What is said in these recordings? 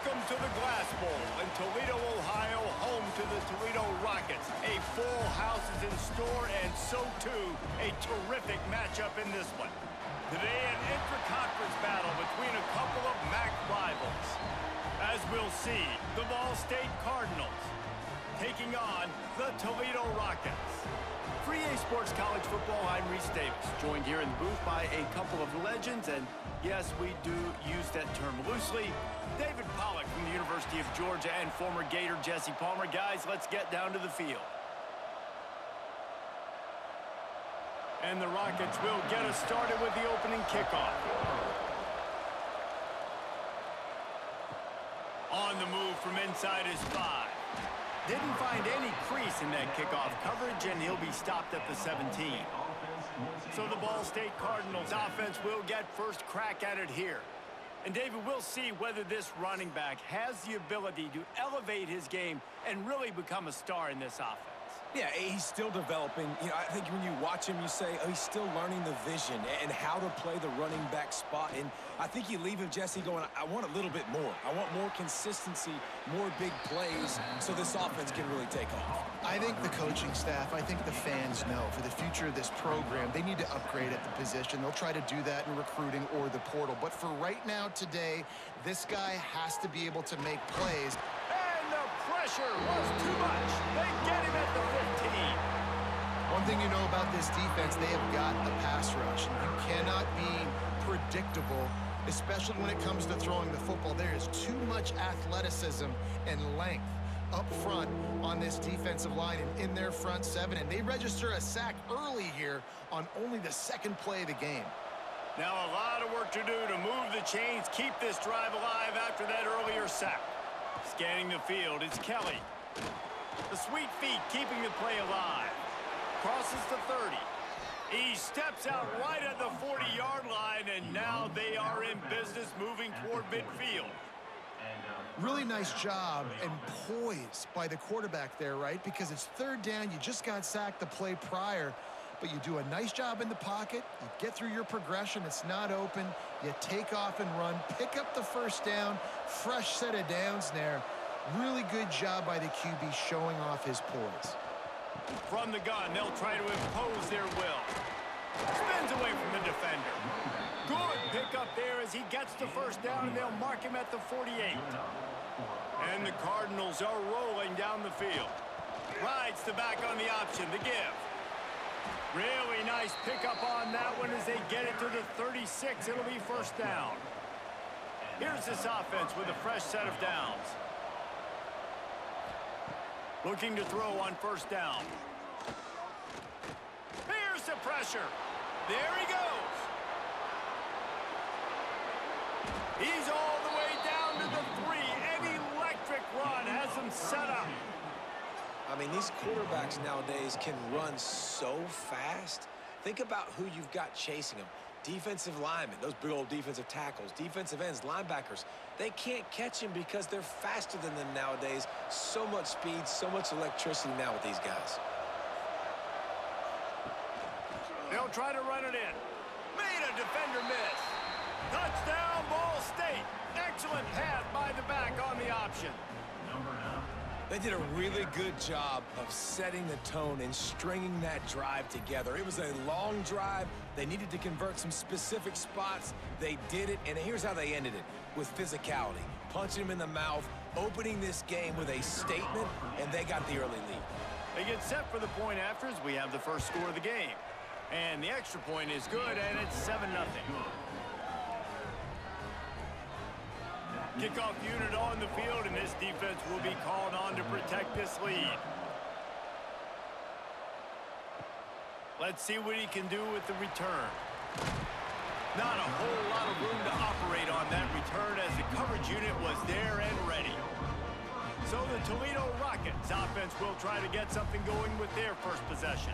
Welcome to the Glass Bowl in Toledo, Ohio, home to the Toledo Rockets. A full house is in store, and so too a terrific matchup in this one. Today, an intra-conference battle between a couple of MAC rivals. As we'll see, the Ball State Cardinals taking on the Toledo Rockets. For EA Sports College Football, I'm Reese Davis, joined here in the booth by a couple of legends, and yes, we do use that term loosely. David Pollack from the University of Georgia and former Gator Jesse Palmer. Guys, let's get down to the field. And the Rockets will get us started with the opening kickoff. On the move from inside his 5. Didn't find any crease in that kickoff coverage, and he'll be stopped at the 17. So the Ball State Cardinals offense will get first crack at it here. And David, we'll see whether this running back has the ability to elevate his game and really become a star in this offense. Yeah, he's still developing. You know, I think when you watch him, you say, oh, he's still learning the vision and how to play the running back spot. And I think you leave him, Jesse, going, I want a little bit more. I want more consistency, more big plays, so this offense can really take off. I think the coaching staff, I think the fans know for the future of this program, they need to upgrade at the position. They'll try to do that in recruiting or the portal. But for right now, today, this guy has to be able to make plays. Pressure was too much. They get him at the 15. One thing you know about this defense, they have got a pass rush. You cannot be predictable, especially when it comes to throwing the football. There is too much athleticism and length up front on this defensive line and in their front 7. And they register a sack early here on only the second play of the game. Now a lot of work to do to move the chains, keep this drive alive after that earlier sack. Scanning the field, it's Kelly. The sweet feet keeping the play alive. Crosses the 30. He steps out right at the 40-yard line, and now they are in business moving toward midfield. Really nice job and poise by the quarterback there, right? Because it's third down. You just got sacked the play prior. But you do a nice job in the pocket. You get through your progression. It's not open. You take off and run. Pick up the first down. Fresh set of downs there. Really good job by the QB showing off his poise. From the gun, they'll try to impose their will. Spins away from the defender. Good pick up there as he gets the first down, and they'll mark him at the 48. And the Cardinals are rolling down the field. Rides the back on the option to give. Really nice pickup on that one as they get it to the 36. It'll be first down. Here's this offense with a fresh set of downs. Looking to throw on first down. Here's the pressure. There he goes. He's all the way down to the 3. An electric run has him set up. I mean, these quarterbacks nowadays can run so fast. Think about who you've got chasing them. Defensive linemen, those big old defensive tackles, defensive ends, linebackers. They can't catch him because they're faster than them nowadays. So much speed, so much electricity now with these guys. They'll try to run it in. Made a defender miss. Touchdown, Ball State. Excellent pass by the back on the option. They did a really good job of setting the tone and stringing that drive together. It was a long drive. They needed to convert some specific spots. They did it, and here's how they ended it, with physicality. Punching him in the mouth, opening this game with a statement, and they got the early lead. They get set for the point after as we have the first score of the game. And the extra point is good, and it's 7-0. Kickoff unit on the field, and this defense will be called on to protect this lead. Let's see what he can do with the return. Not a whole lot of room to operate on that return as the coverage unit was there and ready. So the Toledo Rockets offense will try to get something going with their first possession.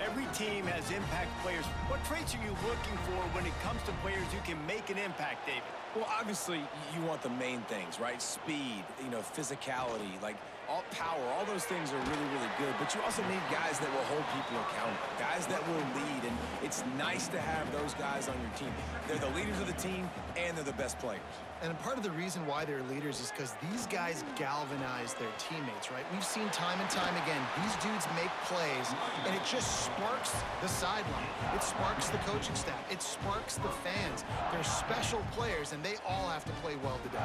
Every team has impact players. What traits are you looking for when it comes to players who can make an impact, David? Well, obviously, you want the main things, right? Speed, physicality, like all power, all those things are really, really good. But you also need guys that will hold people accountable, guys that will lead. And it's nice to have those guys on your team. They're the leaders of the team, and they're the best players. And part of the reason why they're leaders is because these guys galvanize their teammates, right? We've seen time and time again, these dudes make plays, and it just sparks the sideline. It sparks the coaching staff. It sparks the fans. They're special players, and they all have to play well today.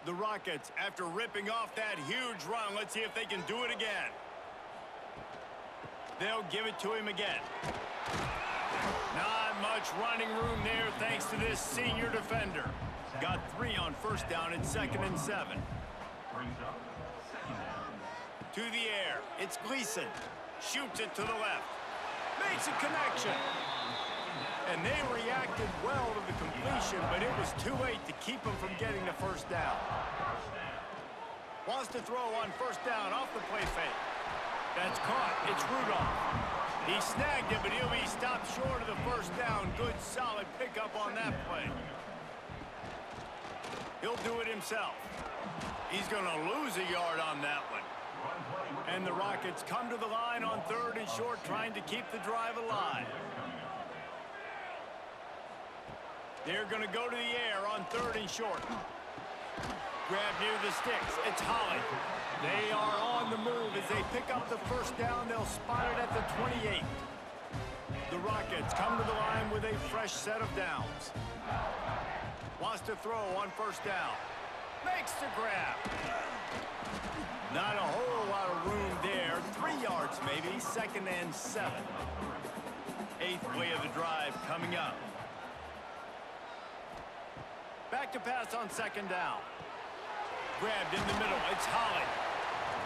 The Rockets, after ripping off that huge run, let's see if they can do it again. They'll give it to him again. Not much running room there thanks to this senior defender. Got 3 on first down at 2nd and 7. To the air. It's Gleason. Shoots it to the left. Makes a connection. And they reacted well to the completion, but it was too late to keep him from getting the first down. Wants to throw on first down off the play fake. That's caught. It's Rudolph. He snagged it, but he'll be stopped short of the first down. Good, solid pickup on that play. He'll do it himself. He's going to lose a yard on that one. And the Rockets come to the line on 3rd and short, trying to keep the drive alive. They're going to go to the air on 3rd and short. Grab near the sticks. It's Holly. They are on the move as they pick up the first down. They'll spot it at the 28. The Rockets come to the line with a fresh set of downs. Wants to throw on first down. Makes the grab. Not a whole lot of room there. 3 yards maybe. 2nd and 7. 8th play of the drive coming up. Back to pass on 2nd down. Grabbed in the middle. It's Holly.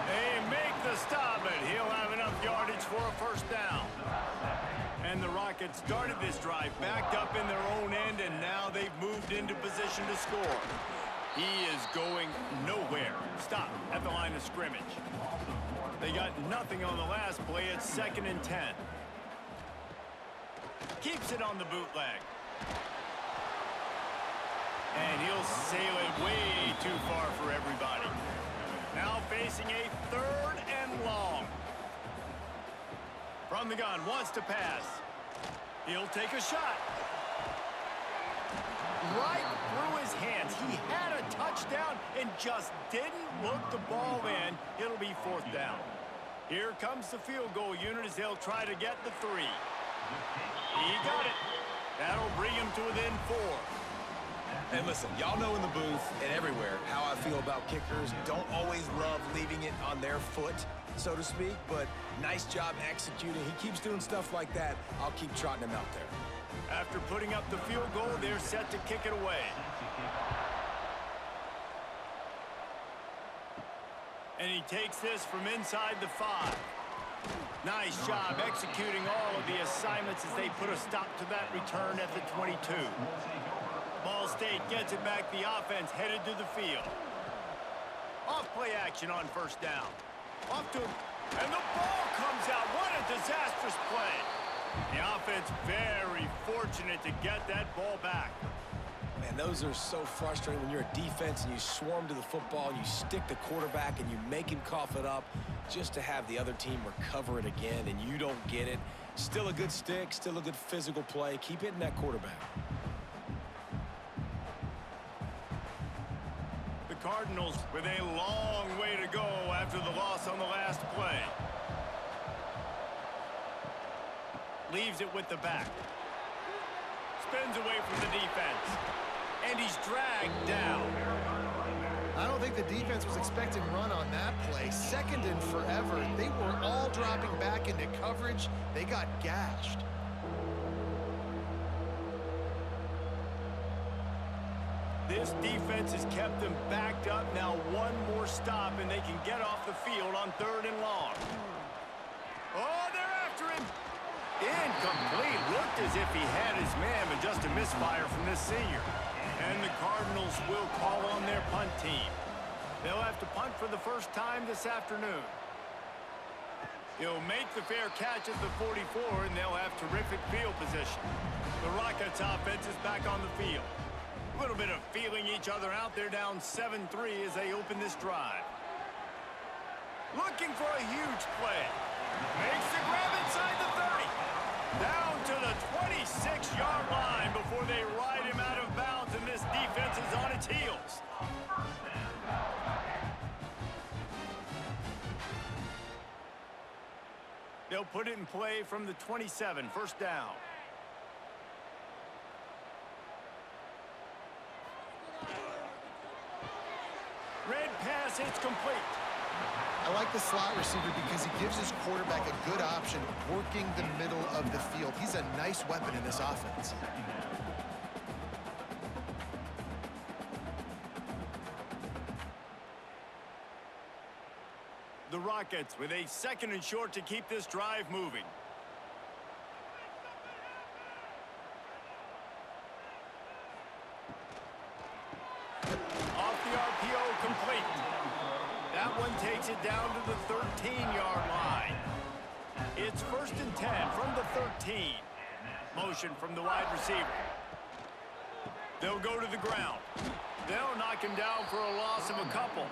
They make the stop, but he'll have enough yardage for a first down. And the Rockets started this drive backed up in their own end, and now they've moved into position to score. He is going nowhere. Stop at the line of scrimmage. They got nothing on the last play. It's 2nd and 10. Keeps it on the bootleg. And he'll sail it way too far for everybody. Now facing a 3rd and long. From the gun, wants to pass. He'll take a shot. Right through his hands. He had a touchdown and just didn't look the ball in. It'll be 4th down. Here comes the field goal unit as they'll try to get the 3. He got it. That'll bring him to within 4. And listen, y'all know in the booth and everywhere how I feel about kickers. Don't always love leaving it on their foot, so to speak, but nice job executing. He keeps doing stuff like that. I'll keep trotting him out there. After putting up the field goal, they're set to kick it away. And he takes this from inside the 5. Nice job executing all of the assignments as they put a stop to that return at the 22. Ball State gets it back. The offense headed to the field. Off play action on first down. Off to him. And the ball comes out. What a disastrous play. The offense very fortunate to get that ball back. Man, those are so frustrating when you're a defense and you swarm to the football, you stick the quarterback and you make him cough it up just to have the other team recover it again and you don't get it. Still a good stick, still a good physical play. Keep hitting that quarterback. The Cardinals with a long way to go after the loss on the last play. Leaves it with the back. Spins away from the defense. And he's dragged down. I don't think the defense was expecting run on that play. 2nd and forever. They were all dropping back into coverage. They got gashed. This defense has kept them backed up. Now one more stop and they can get off the field on 3rd and long. Oh, they're after him. Incomplete. Looked as if he had his man, but just a misfire from this senior. And the Cardinals will call on their punt team. They'll have to punt for the first time this afternoon. He'll make the fair catch at the 44, and they'll have terrific field position. The Rockets offense is back on the field. A little bit of feeling each other out. They're down 7-3 as they open this drive. Looking for a huge play. Makes the grab inside the 30. Down to the 26-yard line before they ride him out of bounds, and this defense is on its heels. They'll put it in play from the 27, first down. Red pass, it's complete. I like the slot receiver because he gives his quarterback a good option working the middle of the field. He's a nice weapon in this offense. The Rockets with a 2nd and short to keep this drive moving. Off the RPO, complete. That one takes it down to the 13-yard line. It's 1st and 10 from the 13. Motion from the wide receiver. They'll go to the ground. They'll knock him down for a loss of a couple.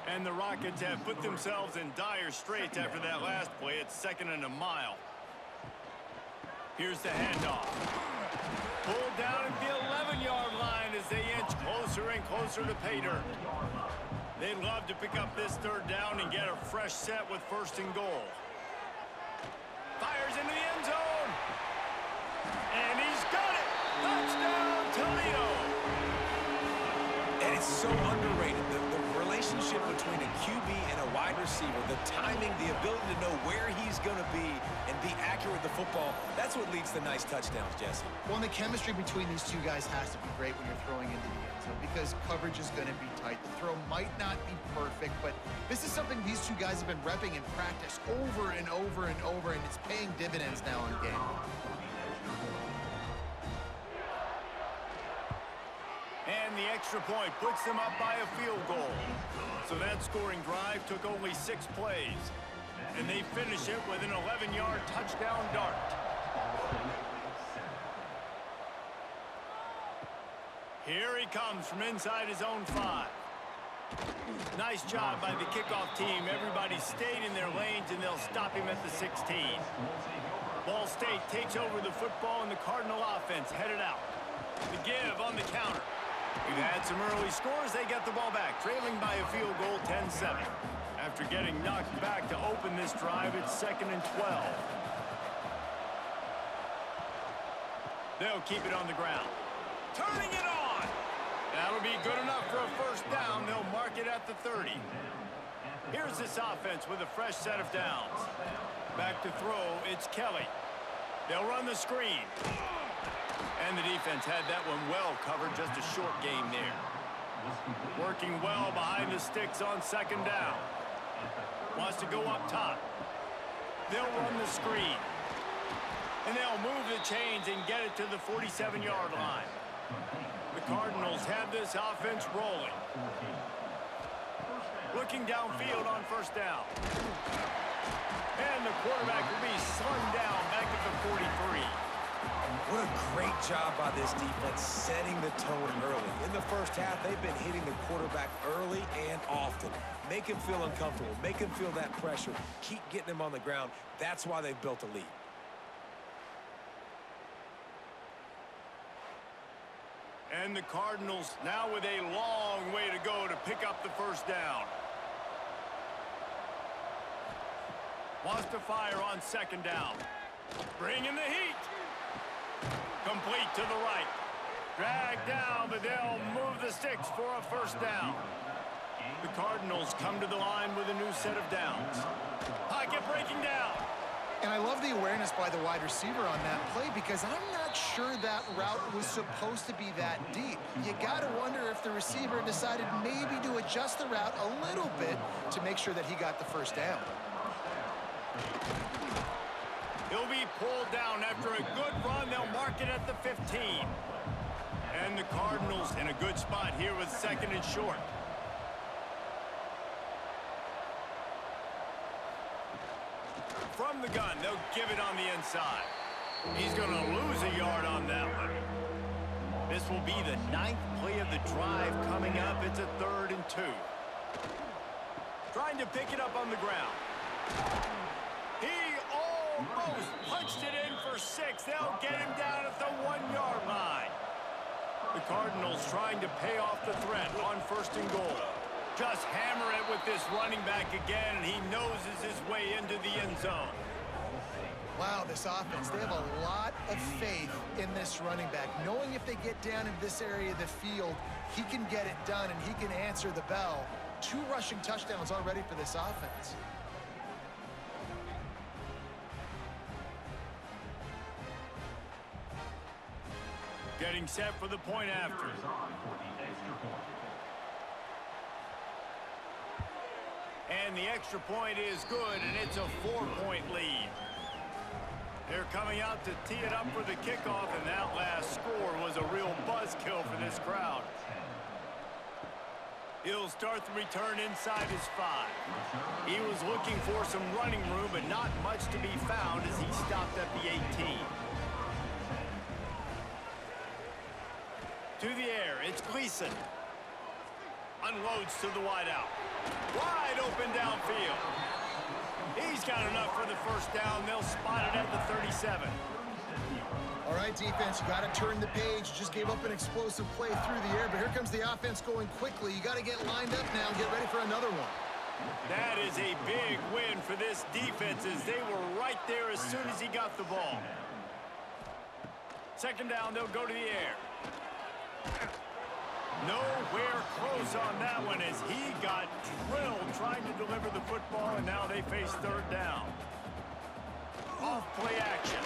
And the Rockets have put themselves in dire straits after that last play. It's 2nd and a mile. Here's the handoff. Pulled down at the 11-yard line as they inch closer and closer to pay dirt. They'd love to pick up this 3rd down and get a fresh set with 1st and goal. Fires into the end zone. And he's got it. Touchdown, Toledo. And it's so underrated. The relationship between a QB and a wide receiver, the timing, the ability to know where he's going to be and be accurate with the football, that's what leads to nice touchdowns, Jesse. Well, and the chemistry between these two guys has to be great when you're throwing into the end zone because coverage is going to be tight. The throw might not be perfect, but this is something these two guys have been repping in practice over and over and over, and it's paying dividends now in game. And the extra point puts them up by a field goal. So that scoring drive took only 6 plays. And they finish it with an 11-yard touchdown dart. Here he comes from inside his own 5. Nice job by the kickoff team. Everybody stayed in their lanes, and they'll stop him at the 16. Ball State takes over the football, and the Cardinal offense headed out. The give on the counter. We've had some early scores. They get the ball back, trailing by a field goal, 10-7. After getting knocked back to open this drive, it's 2nd and 12. They'll keep it on the ground. Turning it on! That'll be good enough for a 1st down. They'll mark it at the 30. Here's this offense with a fresh set of downs. Back to throw, it's Kelly. They'll run the screen. And the defense had that one well covered, just a short game there. Working well behind the sticks on 2nd down. Wants to go up top. They'll run the screen. And they'll move the chains and get it to the 47-yard line. The Cardinals have this offense rolling. Looking downfield on 1st down. And the quarterback will be slung down back at the 43. What a great job by this defense setting the tone early. In the 1st half, they've been hitting the quarterback early and often. Make him feel uncomfortable. Make him feel that pressure. Keep getting him on the ground. That's why they've built a lead. And the Cardinals now with a long way to go to pick up the 1st down. Wants to fire on 2nd down. Bringing the heat. Complete to the right. Dragged down, but they'll move the sticks for a 1st down. The Cardinals come to the line with a new set of downs. Pocket breaking down. And I love the awareness by the wide receiver on that play because I'm not sure that route was supposed to be that deep. You got to wonder if the receiver decided maybe to adjust the route a little bit to make sure that he got the 1st down. He'll be pulled down after a good run. They'll mark it at the 15. And the Cardinals in a good spot here with 2nd and short. From the gun, they'll give it on the inside. He's going to lose a yard on that one. This will be the 9th play of the drive coming up. It's a 3rd and 2. Trying to pick it up on the ground. He almost punched it in for 6. They'll get him down at the 1-yard line. The Cardinals trying to pay off the threat on 1st and goal. Just hammer it with this running back again, and he noses his way into the end zone. Wow, this offense, they have a lot of faith in this running back. Knowing if they get down in this area of the field, he can get it done and he can answer the bell. 2 rushing touchdowns already for this offense. Getting set for the point after. And the extra point is good, and it's a 4-point lead. They're coming out to tee it up for the kickoff, and that last score was a real buzzkill for this crowd. He'll start the return inside his 5. He was looking for some running room, but not much to be found as he stopped at the 18. To the air, it's Gleason. Unloads to the wideout. Wide open downfield. He's got enough for the 1st down. They'll spot it at the 37. All right, defense, you got to turn the page. Just gave up an explosive play through the air, but here comes the offense going quickly. You got to get lined up now and get ready for another one. That is a big win for this defense as they were right there as soon as he got the ball. 2nd down, they'll go to the air. Nowhere close on that one as he got drilled trying to deliver the football, and now they face 3rd down. Off play action.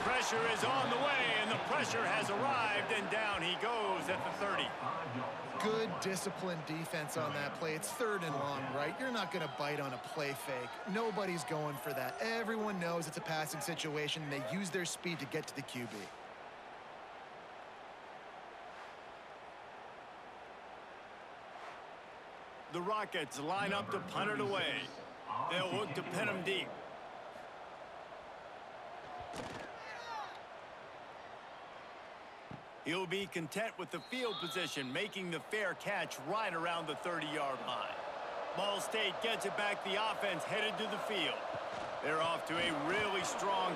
Pressure is on the way, and the pressure has arrived, and down he goes at the 30. Good disciplined defense on that play. It's 3rd and long, right? You're not going to bite on a play fake. Nobody's going for that. Everyone knows it's a passing situation, and they use their speed to get to the QB. The Rockets line up to punt it away. They'll look to pin him deep. He'll be content with the field position, making the fair catch right around the 30-yard line. Ball State gets it back. The offense headed to the field. They're off to a really strong...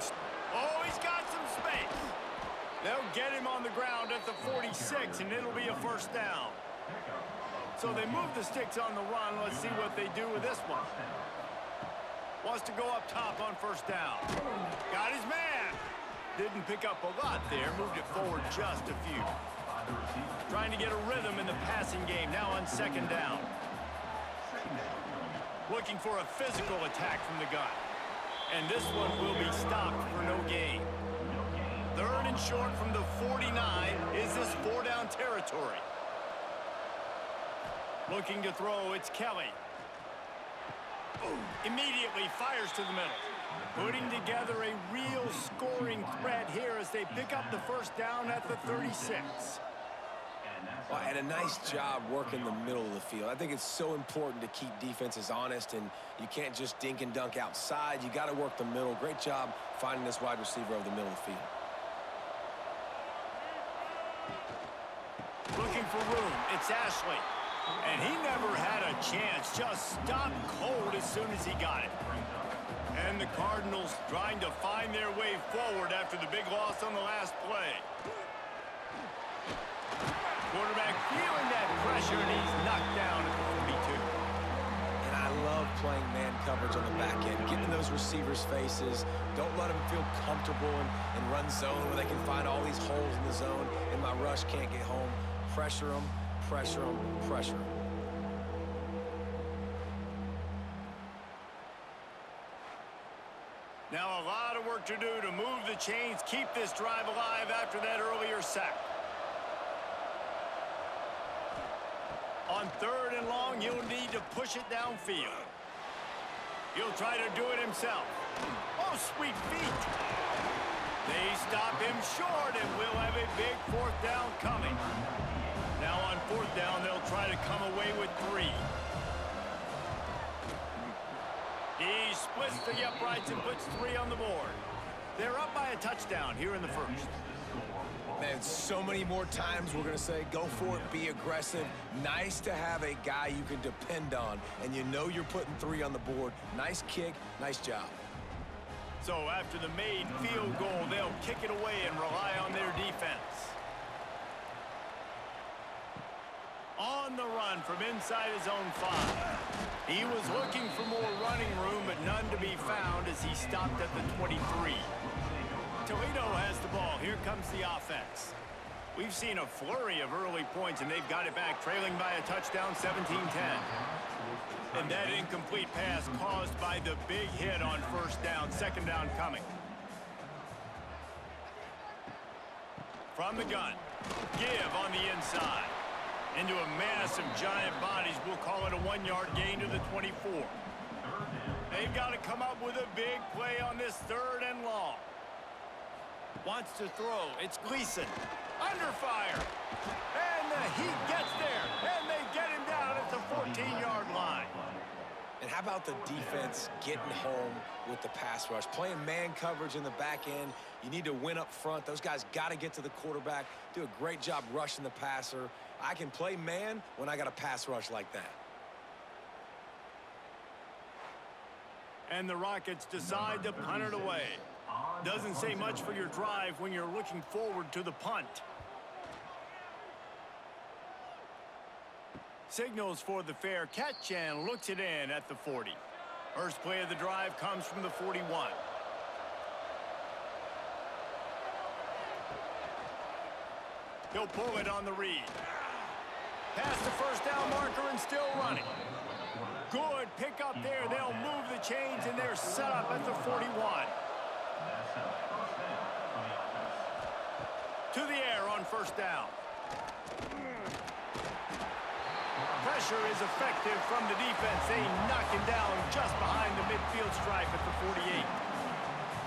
Oh, he's got some space. They'll get him on the ground at the 46, and it'll be a 1st down. So they move the sticks on the run. Let's see what they do with this one. Wants to go up top on 1st down. Got his man. Didn't pick up a lot there. Moved it forward just a few. Trying to get a rhythm in the passing game. Now on 2nd down. Looking for a physical attack from the gun. And this one will be stopped for no gain. 3rd and short from the 49. Is this 4-down territory? Looking to throw, it's Kelly. Immediately fires to the middle. Putting together a real scoring threat here as they pick up the 1st down at the 36. Well, and a nice job working the middle of the field. I think it's so important to keep defenses honest, and you can't just dink and dunk outside. You got to work the middle. Great job finding this wide receiver over the middle of the field. Looking for room, it's Ashley. And he never had a chance, just stopped cold as soon as he got it. And the Cardinals trying to find their way forward after the big loss on the last play. Quarterback feeling that pressure, and he's knocked down at the 42. And I love playing man coverage on the back end, getting those receivers' faces. Don't let them feel comfortable in run zone where they can find all these holes in the zone, and my rush can't get home. Pressure them. Pressure them, pressure them. Now a lot of work to do to move the chains, keep this drive alive after that earlier sack. On 3rd and long, he'll need to push it downfield. He'll try to do it himself. Oh, sweet feet. They stop him short, and we'll have a big 4th down coming. Now on 4th down, they'll try to come away with 3. He splits the uprights and puts 3 on the board. They're up by a touchdown here in the 1st. Man, so many more times we're going to say, go for it, be aggressive. Nice to have a guy you can depend on, and you know you're putting 3 on the board. Nice kick, nice job. So after the made field goal, they'll kick it away and rely on their defense. On the run from inside his own 5. He was looking for more running room, but none to be found as he stopped at the 23. Toledo has the ball. Here comes the offense. We've seen a flurry of early points, and they've got it back, trailing by a touchdown, 17-10. And that incomplete pass caused by the big hit on first down, second down coming. From the gun, give on the inside. Into a mass of giant bodies, we'll call it a 1-yard gain to the 24. They've got to come up with a big play on this 3rd and long. Wants to throw. It's Gleason. Under fire. And the heat gets there. And they get him down at the 14-yard line. And how about the defense getting home with the pass rush? Playing man coverage in the back end. You need to win up front. Those guys got to get to the quarterback. Do a great job rushing the passer. I can play man when I got a pass rush like that. And the Rockets decide to punt it away. Doesn't say much for your drive when you're looking forward to the punt. Signals for the fair catch and looks it in at the 40. First play of the drive comes from the 41. He'll pull it on the read. Past the first down marker and still running. Good pick up there. They'll move the chains and they're set up at the 41. To the air on first down. Pressure is effective from the defense. They knock him down just behind the midfield stripe at the 48.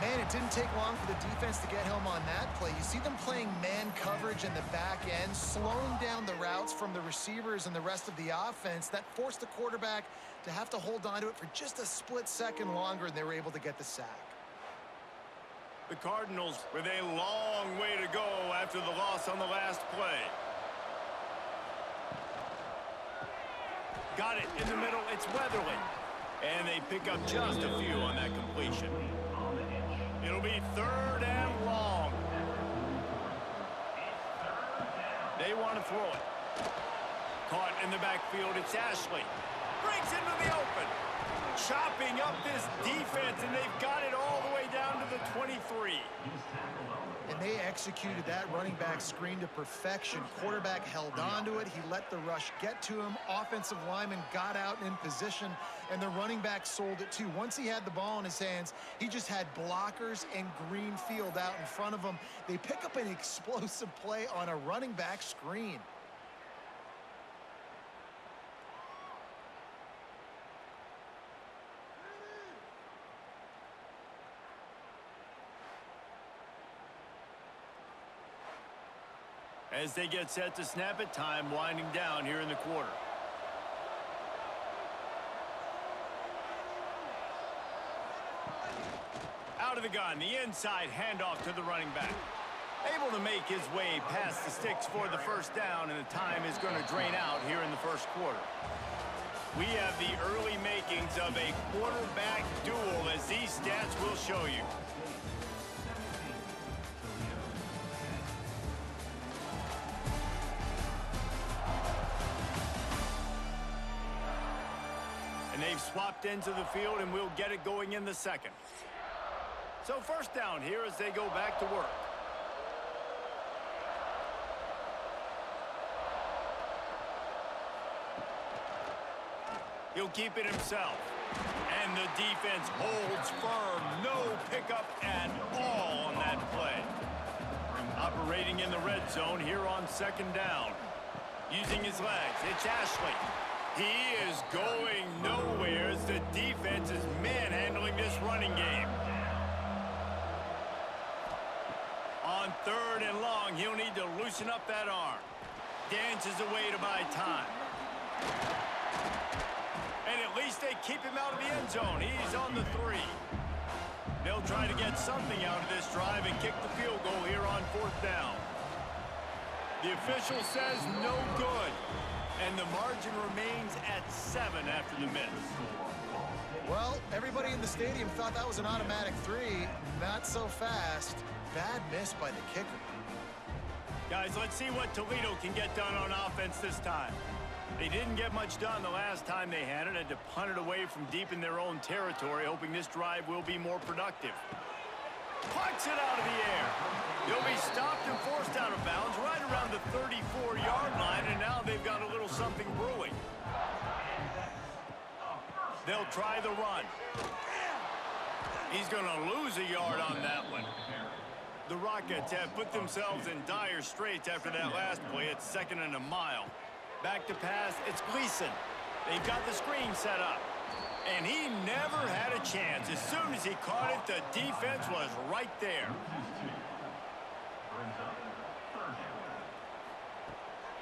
Man, it didn't take long for the defense to get home on that play. You see them playing man coverage in the back end, slowing down the routes from the receivers and the rest of the offense. That forced the quarterback to have to hold on to it for just a split second longer, and they were able to get the sack. The Cardinals with a long way to go after the loss on the last play. Got it in the middle. It's Weatherly. And they pick up just a few on that completion. It'll be 3rd and long. They want to throw it. Caught in the backfield. It's Ashley. Breaks into the open. Chopping up this defense, and they've got it all the way down to the 23. And they executed that running back screen to perfection. Quarterback held on to it. He let the rush get to him. Offensive lineman got out in position, and the running back sold it too. Once he had the ball in his hands, he just had blockers and green field out in front of him. They pick up an explosive play on a running back screen. As they get set to snap it, time winding down here in the quarter. Out of the gun, the inside handoff to the running back. Able to make his way past the sticks for the first down, and the time is going to drain out here in the first quarter. We have the early makings of a quarterback duel, as these stats will show you. And they've swapped into the field, and we'll get it going in the second. So first down here as they go back to work. He'll keep it himself. And the defense holds firm. No pickup at all on that play. Operating in the red zone here on second down. Using his legs, it's Ashley. He is going nowhere as the defense is manhandling this running game. On 3rd and long, he'll need to loosen up that arm. Dances away to buy time. And at least they keep him out of the end zone. He's on the 3. They'll try to get something out of this drive and kick the field goal here on 4th down. The official says no good. And the margin remains at 7 after the miss. Well, everybody in the stadium thought that was an automatic 3. Not so fast. Bad miss by the kicker. Guys, let's see what Toledo can get done on offense this time. They didn't get much done the last time they had it. Had to punt it away from deep in their own territory, hoping this drive will be more productive. Pucks it out of the air. They'll be stopped and forced out of bounds right around the 34-yard line, and now they've got a little something brewing. They'll try the run. He's going to lose a yard on that one. The Rockets have put themselves in dire straits after that last play. It's 2nd and a mile. Back to pass, it's Gleason. They've got the screen set up. And he never had a chance. As soon as he caught it, the defense was right there.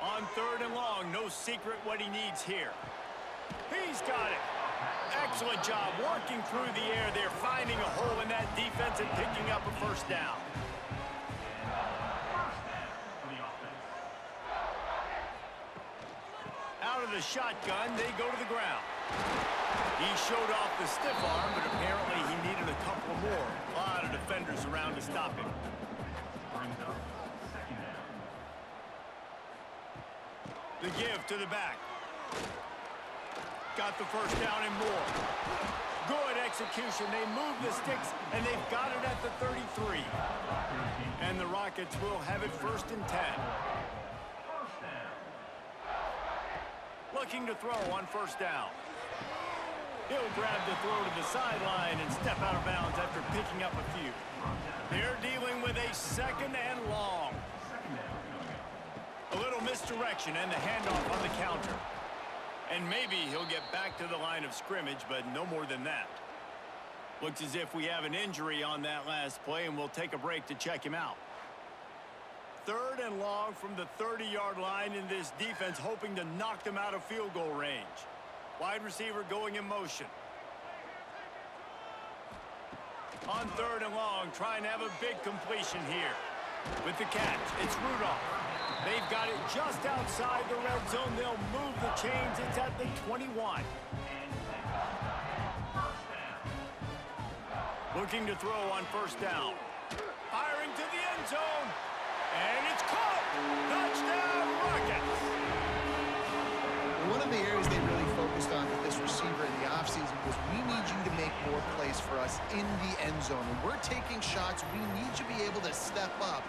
On 3rd and long, no secret what he needs here. He's got it. Excellent job working through the air. They're finding a hole in that defense and picking up a first down. Out of the shotgun, they go to the ground. He showed off the stiff arm, but apparently he needed a couple more. A lot of defenders around to stop him. The give to the back. Got the first down and more. Good execution. They move the sticks, and they've got it at the 33. And the Rockets will have it 1st and 10. Looking to throw on 1st down. He'll grab the throw to the sideline and step out of bounds after picking up a few. They're dealing with a 2nd and long. A little misdirection and the handoff on the counter. And maybe he'll get back to the line of scrimmage, but no more than that. Looks as if we have an injury on that last play, and we'll take a break to check him out. 3rd and long from the 30-yard line in this defense, hoping to knock them out of field goal range. Wide receiver going in motion. On 3rd and long, trying to have a big completion here. With the catch, it's Rudolph. They've got it just outside the red zone. They'll move the chains. It's at the 21. Looking to throw on 1st down. Firing to the end zone. And it's caught. Touchdown, Rockets. One of the areas they really focused on with this receiver in the offseason was we need you to make more plays for us in the end zone. When we're taking shots, we need you to be able to step up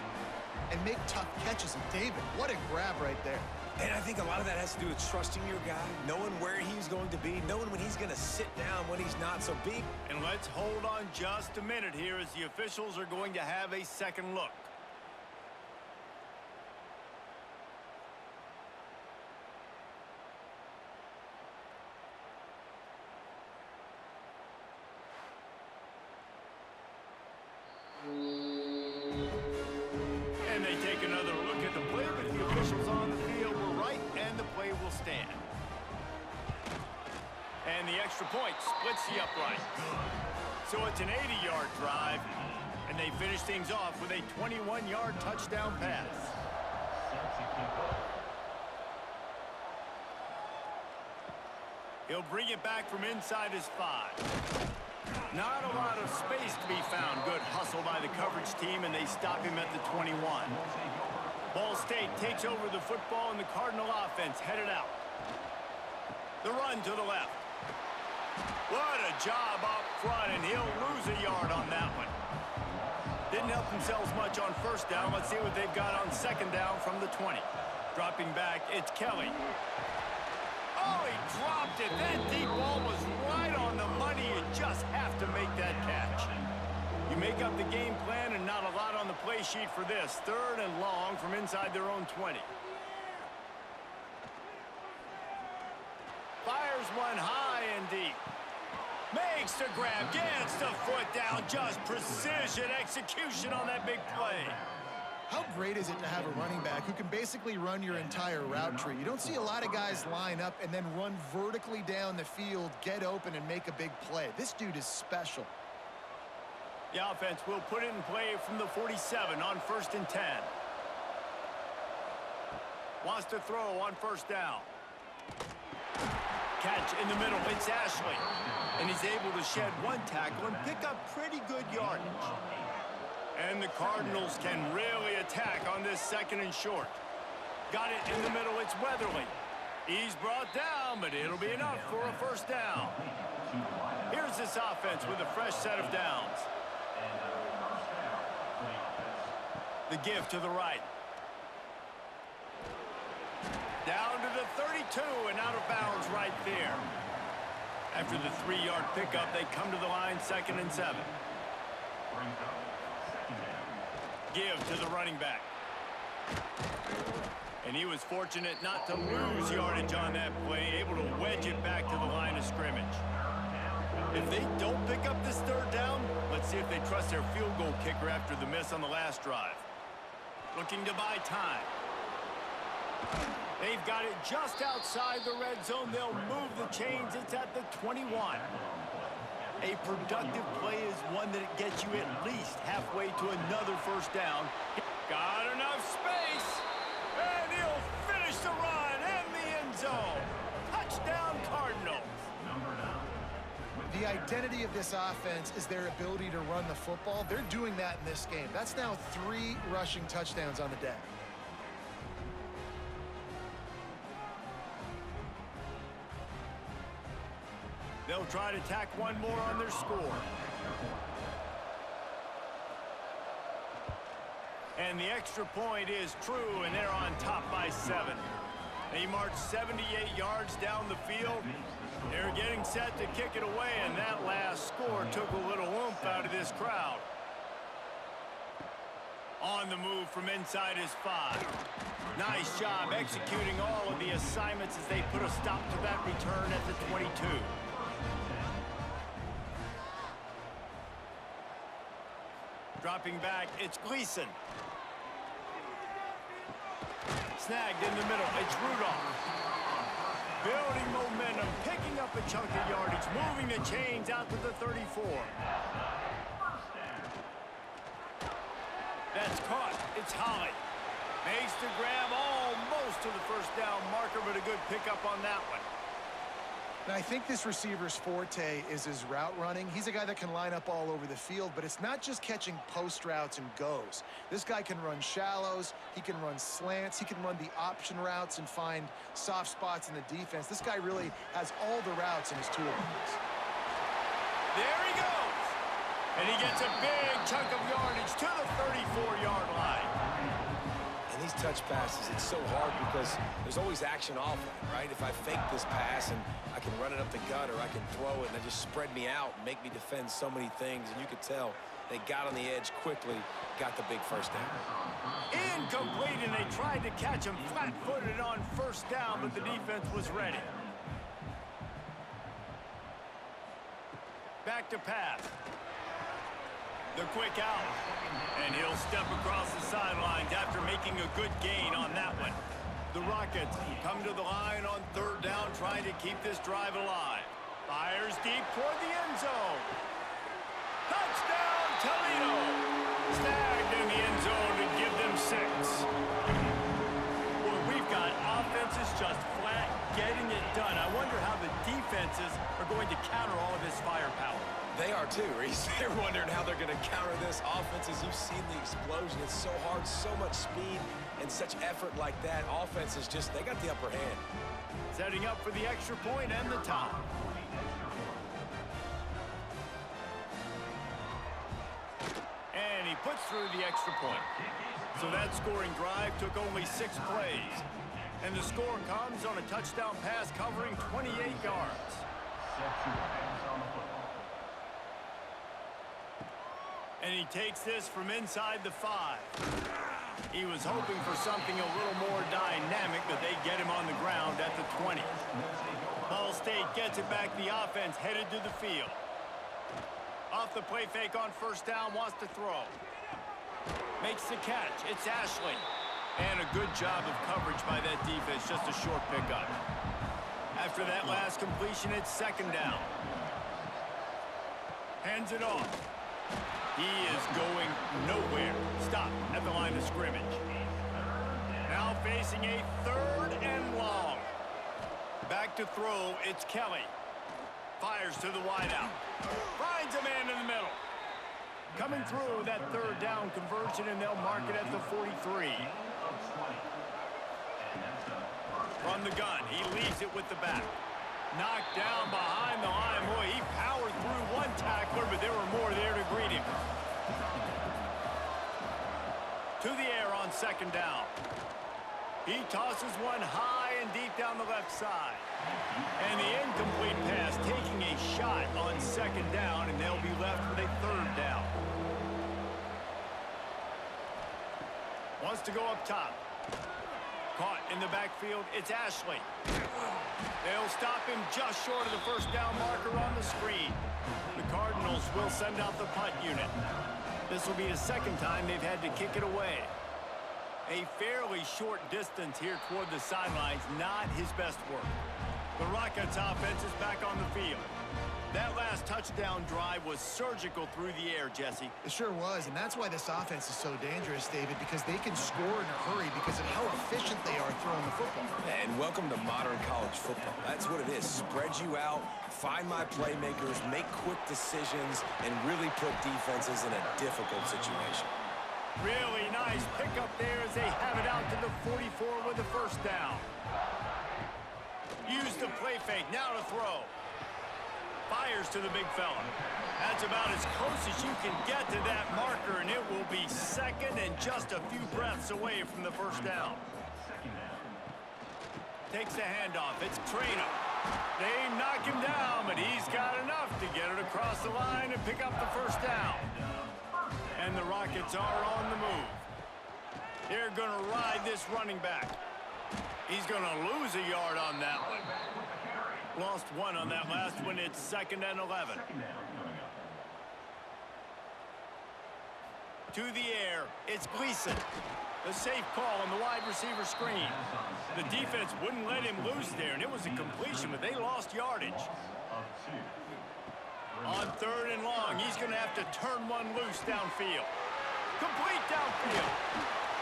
and make tough catches. And David, what a grab right there. And I think a lot of that has to do with trusting your guy, knowing where he's going to be, knowing when he's going to sit down, when he's not so big. And let's hold on just a minute here as the officials are going to have a second look. And they take another look at the play, but the officials on the field were right, and the play will stand. And the extra point splits the uprights. So it's an 80-yard drive, and they finish things off with a 21-yard touchdown pass. He'll bring it back from inside his 5. Not a lot of space to be found. Good hustle by the coverage team, and they stop him at the 21. Ball State takes over the football, and the Cardinal offense headed out. The run to the left. What a job up front, and he'll lose a yard on that one. Didn't help themselves much on 1st down. Let's see what they've got on 2nd down from the 20. Dropping back, it's Kelly. Oh, he dropped it. That deep ball was right on the money. You just have to make that catch. You make up the game plan, and not a lot on the play sheet for this. 3rd and long from inside their own 20. Fires one high and deep. Makes the grab, gets the foot down. Just precision execution on that big play. How great is it to have a running back who can basically run your entire route tree? You don't see a lot of guys line up and then run vertically down the field, get open, and make a big play. This dude is special. The offense will put it in play from the 47 on 1st and 10. Wants to throw on first down. Catch in the middle. It's Ashley. And he's able to shed one tackle and pick up pretty good yardage. And the Cardinals can really attack on this 2nd and short. Got it in the middle. It's Weatherly. He's brought down, but it'll be enough for a first down. Here's this offense with a fresh set of downs. The give to the right. Down to the 32 and out of bounds right there. After the 3-yard pickup, they come to the line 2nd and 7. Give to the running back. And he was fortunate not to lose yardage on that play, able to wedge it back to the line of scrimmage. If they don't pick up this 3rd down, let's see if they trust their field goal kicker after the miss on the last drive. Looking to buy time. They've got it just outside the red zone. They'll move the chains. It's at the 21. A productive play is one that it gets you at least halfway to another first down. Got enough space. And he'll finish the run in the end zone. Touchdown, Cardinals. The identity of this offense is their ability to run the football. They're doing that in this game. That's now 3 rushing touchdowns on the day. They'll try to tack one more on their score. And the extra point is true, and they're on top by 7. They marched 78 yards down the field. They're getting set to kick it away, and that last score took a little oomph out of this crowd. On the move from inside his 5. Nice job executing all of the assignments as they put a stop to that return at the 22. Dropping back, it's Gleason. Snagged in the middle, it's Rudolph. Building momentum, picking up a chunk of yardage, moving the chains out to the 34. That's caught, it's Holly. Makes the grab almost to the first down marker, but a good pickup on that one. Now, I think this receiver's forte is his route running. He's a guy that can line up all over the field, but it's not just catching post routes and goes. This guy can run shallows, he can run slants, he can run the option routes and find soft spots in the defense. This guy really has all the routes in his toolbox. There he goes! And he gets a big chunk of yardage to the 34-yard line. And these touch passes, it's so hard because there's always action off of it, right? If I fake this pass and I can run it up the gut or I can throw it and they just spread me out and make me defend so many things. And you could tell they got on the edge quickly, got the big first down. Incomplete, and they tried to catch him flat-footed on first down, but the defense was ready. Back to pass. The quick out. And he'll step across the sidelines after making a good gain on that one. The Rockets come to the line on 3rd down, trying to keep this drive alive. Fires deep toward the end zone. Touchdown, Toledo! Snagged in the end zone to give them 6. Well, we've got offenses just flat getting it done. I wonder how the defenses are going to counter all of this firepower. They are too, Reese. They're wondering how they're going to counter this offense. As you've seen the explosion, it's so hard, so much speed, and such effort like that. Offense is just, they got the upper hand. Setting up for the extra point and the tie. And he puts through the extra point. So that scoring drive took only 6 plays. And the score comes on a touchdown pass covering 28 yards. And he takes this from inside the 5. He was hoping for something a little more dynamic, but they get him on the ground at the 20. Ball State gets it back. The offense headed to the field. Off the play fake on first down, wants to throw. Makes the catch. It's Ashley. And a good job of coverage by that defense. Just a short pickup. After that last completion, it's 2nd down. Hands it off. He is going nowhere. Stop at the line of scrimmage. Now facing a 3rd and long. Back to throw, it's Kelly. Fires to the wideout. Finds a man in the middle. Coming through that 3rd down conversion, and they'll mark it at the 43. From the gun, he leaves it with the back. Knocked down behind the line. Boy, he powered through one tackler, but there were more there to greet him. To the air on 2nd down. He tosses one high and deep down the left side. And the incomplete pass taking a shot on 2nd down, and they'll be left with a 3rd down. Wants to go up top. Caught in the backfield, it's Ashley. They'll stop him just short of the 1st down marker on the screen. The Cardinals will send out the punt unit. This will be the 2nd time they've had to kick it away. A fairly short distance here toward the sidelines, not his best work. The Rockets offense is back on the field. That last touchdown drive was surgical through the air, Jesse. It sure was, and that's why this offense is so dangerous, David, because they can score in a hurry because of how efficient they are throwing the football. And welcome to modern college football. That's what it is. Spread you out, find my playmakers, make quick decisions, and really put defenses in a difficult situation. Really nice pickup there as they have it out to the 44 with the 1st down. Use the play fake, now to throw. Fires to the big fella. That's about as close as you can get to that marker, and it will be 2nd and just a few breaths away from the 1st down. Takes the handoff. It's Trainer. They knock him down, but he's got enough to get it across the line and pick up the 1st down. And the Rockets are on the move. They're going to ride this running back. He's going to lose a yard on that one. Lost one on that last one. It's 2nd and 11. To the air, it's Gleason. The safe call on the wide receiver screen. The defense wouldn't let him loose there, and it was a completion, but they lost yardage. On 3rd and long, he's going to have to turn one loose downfield. Complete downfield.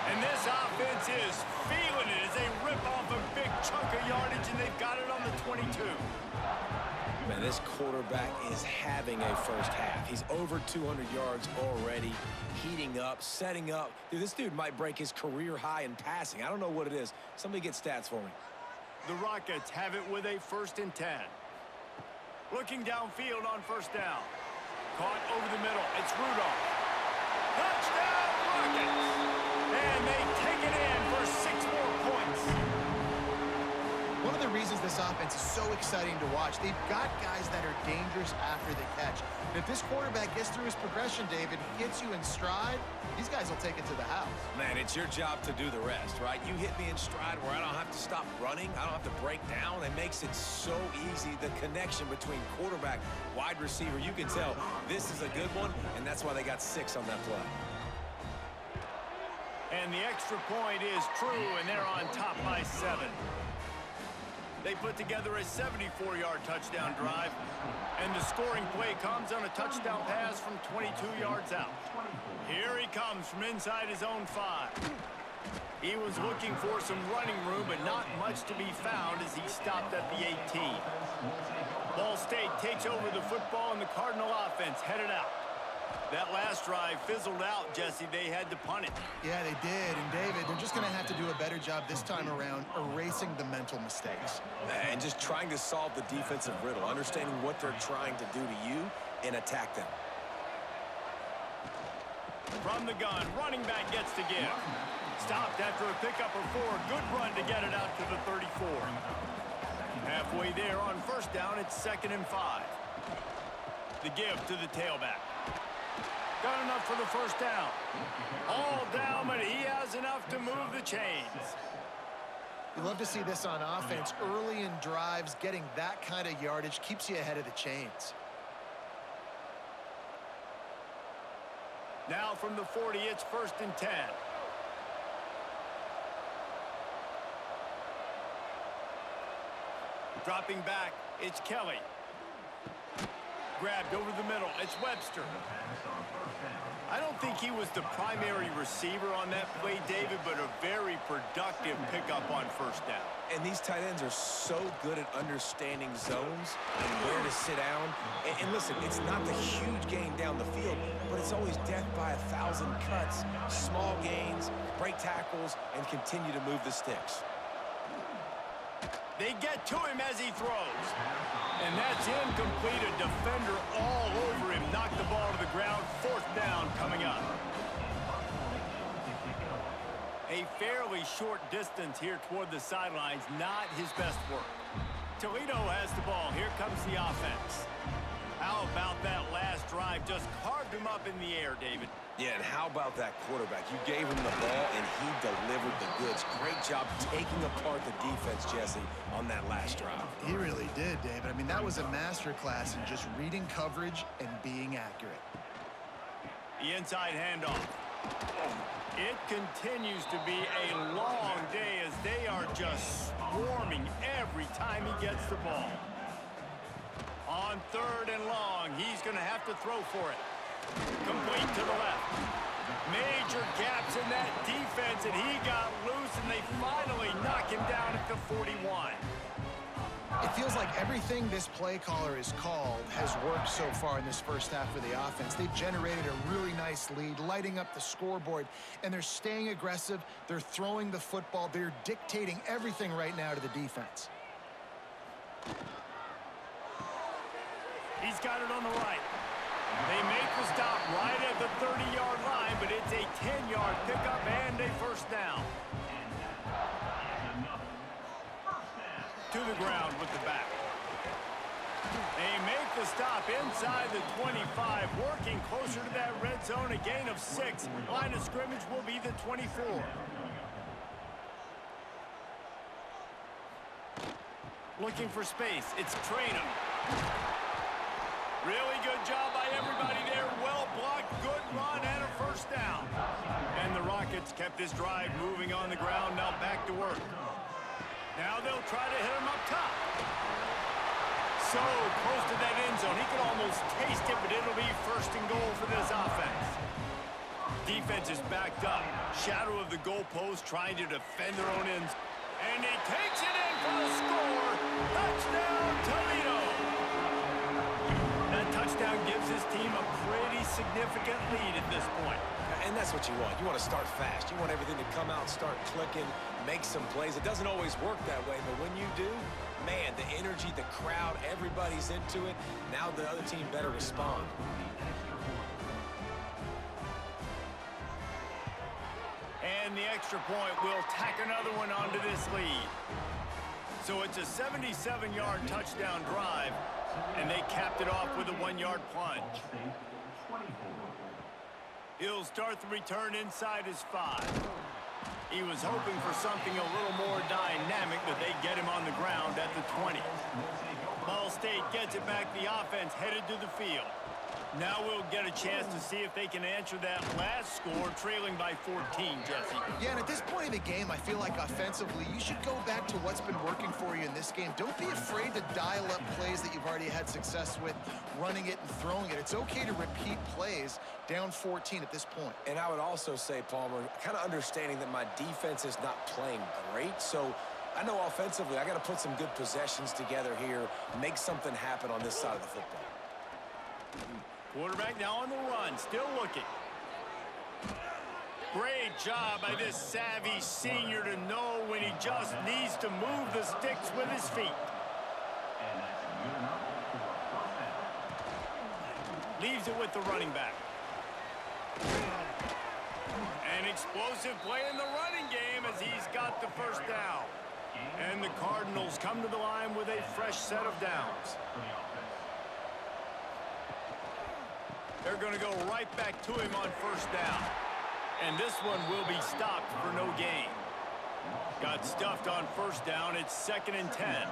And this offense is feeling it as they rip off a big chunk of yardage, and they've got it on the 22. Man, this quarterback is having a 1st half. He's over 200 yards already, heating up, setting up. Dude, this dude might break his career high in passing. I don't know what it is. Somebody get stats for me. The Rockets have it with a 1st and 10. Looking downfield on 1st down. Caught over the middle. It's Rudolph. Touchdown, Rockets! And they take it in for 6 more points. One of the reasons this offense is so exciting to watch, they've got guys that are dangerous after the catch. And if this quarterback gets through his progression, David, hits you in stride, these guys will take it to the house. Man, it's your job to do the rest, right? You hit me in stride where I don't have to stop running. I don't have to break down. It makes it so easy, the connection between quarterback, wide receiver. You can tell this is a good one, and that's why they got 6 on that play. And the extra point is true, and they're on top by 7. They put together a 74-yard touchdown drive, and the scoring play comes on a touchdown pass from 22 yards out. Here he comes from inside his own 5. He was looking for some running room, but not much to be found as he stopped at the 18. Ball State takes over the football, and the Cardinal offense headed out. That last drive fizzled out, Jesse. They had to punt it. Yeah, they did. And, David, they're just going to have to do a better job this time around erasing the mental mistakes. And just trying to solve the defensive riddle, understanding what they're trying to do to you and attack them. From the gun, running back gets to give. Stopped after a pickup of 4. Good run to get it out to the 34. Halfway there on 1st down, it's 2nd and 5. The give to the tailback. Got enough for the 1st down. All down, but he has enough to move the chains. You love to see this on offense. Early in drives, getting that kind of yardage keeps you ahead of the chains. Now from the 40, it's 1st and 10. Dropping back, it's Kelly. grabbed over the middle. It's Webster. I don't think he was the primary receiver on that play, David, but a very productive pickup on first down. And these tight ends are so good at understanding zones and where to sit down. And listen, it's not the huge gain down the field, but it's always death by 1,000 cuts, small gains, break tackles, and continue to move the sticks. They get to him as he throws. And that's incomplete. A defender all over him. Knocked the ball to the ground. Fourth down coming up. A fairly short distance here toward the sidelines. Not his best work. Toledo has the ball. Here comes the offense. How about that last drive? Just carved him up in the air, David. Yeah, and how about that quarterback? You gave him the ball, and he delivered the goods. Great job taking apart the defense, Jesse, on that last drive. He really did, David. I mean, that was a masterclass in just reading coverage and being accurate. The inside handoff. It continues to be a long day as they are just swarming every time he gets the ball. On third and long, he's going to have to throw for it. Complete to the left. Major gaps in that defense, and he got loose, and they finally knock him down at the 41. It feels like everything this play caller has called has worked so far in this first half of the offense. They've generated a really nice lead, lighting up the scoreboard, and they're staying aggressive. They're throwing the football. They're dictating everything right now to the defense. He's got it on the right. They make the stop right at the 30-yard line, but it's a 10-yard pickup and a first down. To the ground with the back. They make the stop inside the 25, working closer to that red zone, a gain of 6. Line of scrimmage will be the 24. Looking for space. It's Traynham. Really good job by everybody there. Well blocked, good run, and a first down. And the Rockets kept this drive moving on the ground. Now back to work. Now they'll try to hit him up top. So close to that end zone. He could almost taste it, but it'll be first and goal for this offense. Defense is backed up. Shadow of the goalpost trying to defend their own ends. And he takes it in for a score. Touchdown, Toledo. That touchdown gives his team a pretty significant lead at this point. And that's what you want. You want to start fast. You want everything to come out, start clicking, make some plays. It doesn't always work that way, but when you do, man, the energy, the crowd, everybody's into it. Now the other team better respond. And the extra point will tack another one onto this lead. So it's a 77-yard touchdown drive, and they capped it off with a 1-yard plunge. He'll start the return inside his 5. He was hoping for something a little more dynamic, but they get him on the ground at the 20. Ball State gets it back. The offense headed to the field. Now we'll get a chance to see if they can answer that last score, trailing by 14, Jesse. Yeah, and at this point in the game, I feel like offensively, you should go back to what's been working for you in this game. Don't be afraid to dial up plays that you've already had success with, running it and throwing it. It's okay to repeat plays down 14 at this point. And I would also say, Palmer, kind of understanding that my defense is not playing great, so I know offensively I got to put some good possessions together here, make something happen on this side of the football. Quarterback now on the run, still looking. Great job by this savvy senior to know when he just needs to move the sticks with his feet. Leaves it with the running back. An explosive play in the running game as he's got the first down. And the Cardinals come to the line with a fresh set of downs. They're going to go right back to him on first down. And this one will be stopped for no gain. Got stuffed on first down. It's 2nd and 10.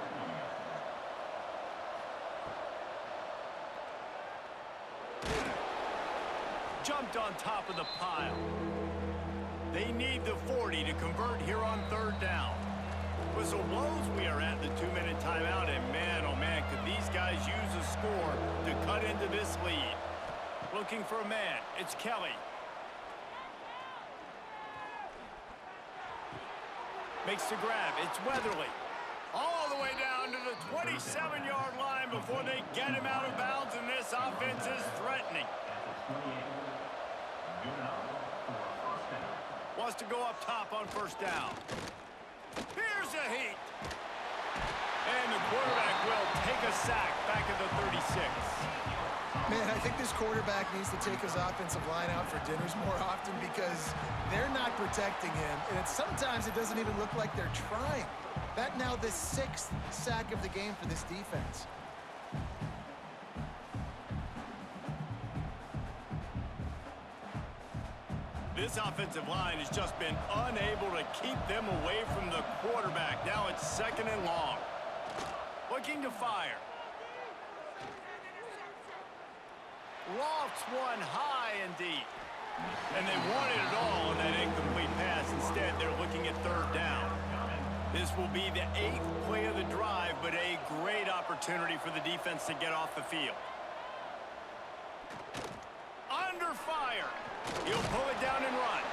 Jumped on top of the pile. They need the 40 to convert here on third down. Whistle blows. We are at the 2-minute timeout, and man, oh man, could these guys use a score to cut into this lead. Looking for a man. It's Kelly. Makes the grab. It's Weatherly. All the way down to the 27-yard line before they get him out of bounds, and this offense is threatening. Wants to go up top on first down. Here's a heat. And the quarterback will take a sack back at the 36. Man, I think this quarterback needs to take his offensive line out for dinners more often because they're not protecting him. And sometimes it doesn't even look like they're trying. That now the 6th sack of the game for this defense. This offensive line has just been unable to keep them away from the quarterback. Now it's 2nd and long. Looking to fire. Lofts one high and deep. And they wanted it all on that incomplete pass. Instead, they're looking at 3rd down. This will be the 8th play of the drive, but a great opportunity for the defense to get off the field. Under fire. He'll pull it down and run.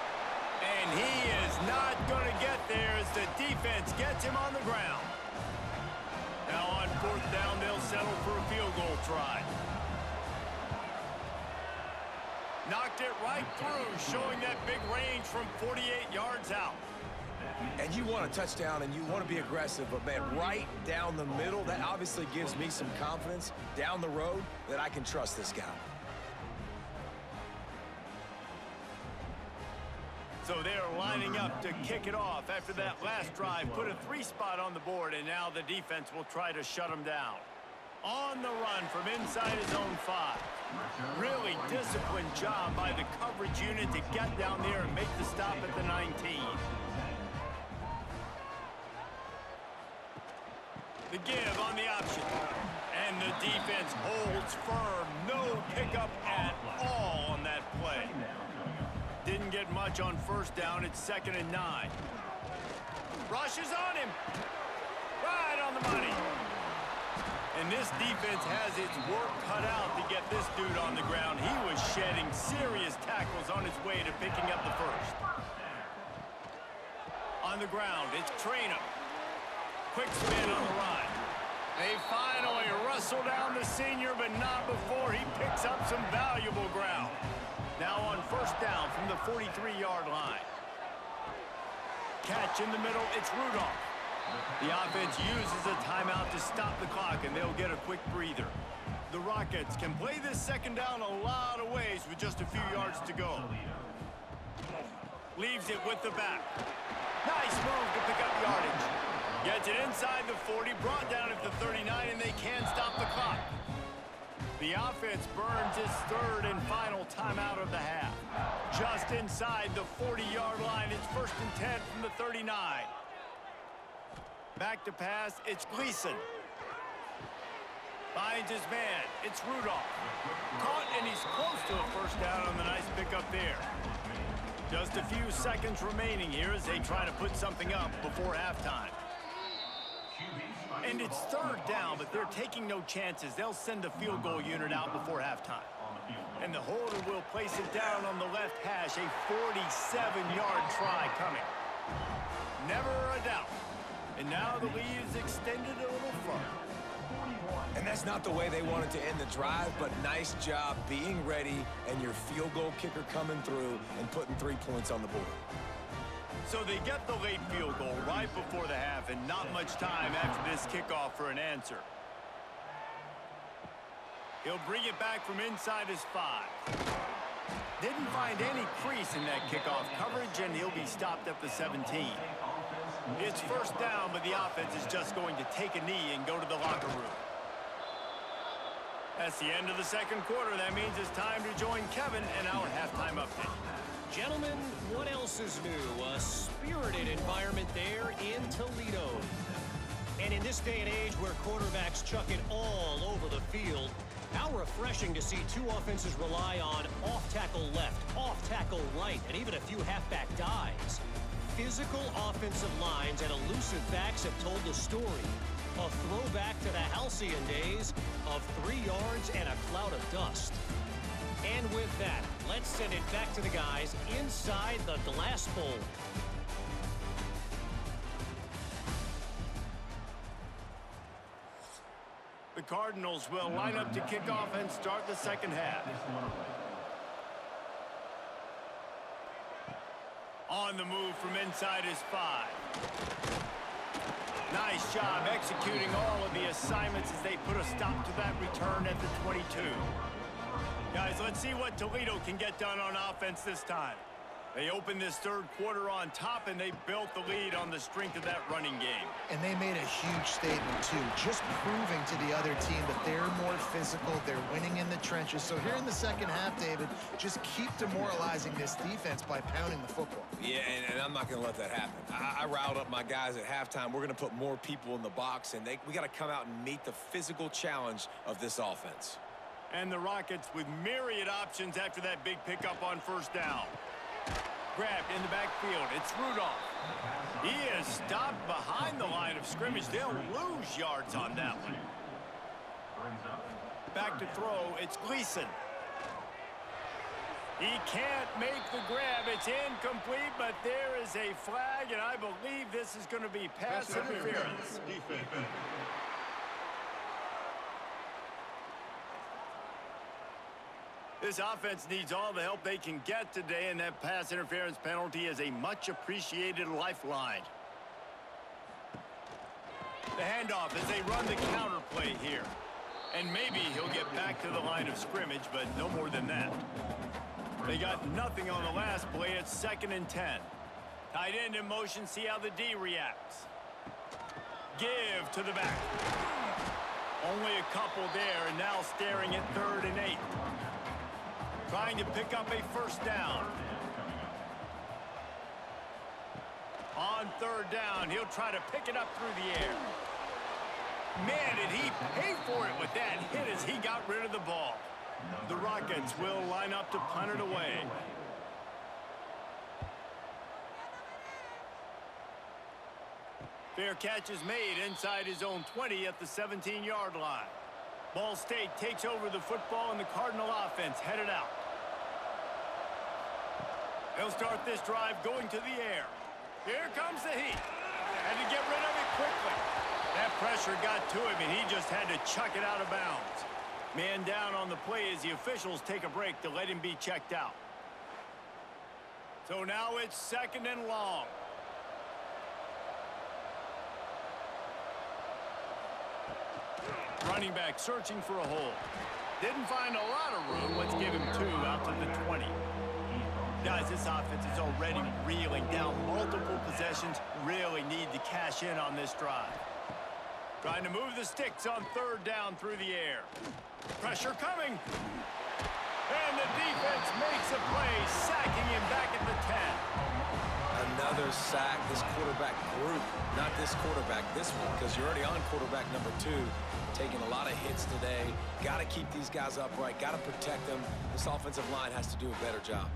And he is not going to get there as the defense gets him on the ground. Now on 4th down, they'll settle for a field goal try. Knocked it right through, showing that big range from 48 yards out. And you want a touchdown and you want to be aggressive, but man, right down the middle, that obviously gives me some confidence down the road that I can trust this guy. So they're lining up to kick it off after that last drive. Put a 3 spot on the board, and now the defense will try to shut them down. On the run from inside his own 5. Really disciplined job by the coverage unit to get down there and make the stop at the 19. The give on the option. And the defense holds firm. No pickup at all on that play. Didn't get much on 1st down. It's 2nd and 9. Rushes on him. Right on the money. And this defense has its work cut out to get this dude on the ground. He was shedding serious tackles on his way to picking up the 1st. On the ground, it's Traynham. Quick spin on the run. They finally wrestle down the senior, but not before he picks up some valuable ground. Now on 1st down from the 43-yard line. Catch in the middle, it's Rudolph. The offense uses a timeout to stop the clock, and they'll get a quick breather. The Rockets can play this 2nd down a lot of ways with just a few yards to go. Leaves it with the back. Nice move to pick up yardage. Gets it inside the 40, brought down at the 39, and they can stop the clock. The offense burns its 3rd and final timeout of the half. Just inside the 40-yard line, it's 1st and 10 from the 39. Back to pass, it's Gleason. Finds his man, it's Rudolph. Caught, and he's close to a 1st down on the nice pickup there. Just a few seconds remaining here as they try to put something up before halftime. And it's 3rd down, but they're taking no chances. They'll send the field goal unit out before halftime. And the holder will place it down on the left hash, a 47-yard try coming. Never a doubt. And now the lead is extended a little further. And that's not the way they wanted to end the drive, but nice job being ready and your field goal kicker coming through and putting 3 points on the board. So they get the late field goal right before the half, and not much time after this kickoff for an answer. He'll bring it back from inside his 5. Didn't find any crease in that kickoff coverage, and he'll be stopped at the 17. It's 1st down, but the offense is just going to take a knee and go to the locker room. That's the end of the 2nd quarter. That means it's time to join Kevin and our halftime update. Gentlemen, what else is new? A spirited environment there in Toledo. And in this day and age where quarterbacks chuck it all over the field, how refreshing to see 2 offenses rely on off-tackle left, off-tackle right, and even a few halfback dives. physical offensive lines and elusive backs have told the story. A throwback to the halcyon days of 3 yards and a cloud of dust. And with that, let's send it back to the guys inside the glass bowl. The Cardinals will line up to kick off and start the second half. On the move from inside his 5. Nice job executing all of the assignments as they put a stop to that return at the 22. Guys, let's see what Toledo can get done on offense this time. They opened this third quarter on top, and they built the lead on the strength of that running game. And they made a huge statement, too, just proving to the other team that they're more physical, they're winning in the trenches. So here in the second half, David, just keep demoralizing this defense by pounding the football. Yeah, and I'm not going to let that happen. I riled up my guys at halftime. We're going to put more people in the box, and we got to come out and meet the physical challenge of this offense. And the Rockets with myriad options after that big pickup on first down. Grabbed in the backfield. It's Rudolph. He is stopped behind the line of scrimmage. They'll lose yards on that one. Back to throw. It's Gleason. He can't make the grab. It's incomplete, but there is a flag, and I believe this is going to be pass interference. This offense needs all the help they can get today, and that pass interference penalty is a much-appreciated lifeline. The handoff as they run the counter play here. And maybe he'll get back to the line of scrimmage, but no more than that. They got nothing on the last play. It's 2nd and 10. Tight end in motion. See how the D reacts. Give to the back. Only a couple there, and now staring at 3rd and 8. Trying to pick up a first down. On 3rd down, he'll try to pick it up through the air. Man, did he pay for it with that hit as he got rid of the ball. The Rockets will line up to punt it away. Fair catch is made inside his own 20 at the 17-yard line. Ball State takes over the football, and the Cardinal offense headed out. They'll start this drive going to the air. Here comes the heat. Had to get rid of it quickly. That pressure got to him, and he just had to chuck it out of bounds. Man down on the play as the officials take a break to let him be checked out. So now it's 2nd and long. Running back searching for a hole. Didn't find a lot of room. Let's give him 2 out to the 20. Guys, this offense is already reeling down multiple possessions. Really need to cash in on this drive. Trying to move the sticks on 3rd down through the air. Pressure coming. And the defense makes a play, sacking him back at the 10. Another sack. This quarterback group, not this quarterback, this one, because you're already on quarterback number 2. Taking a lot of hits today. Got to keep these guys upright. Got to protect them. This offensive line has to do a better job.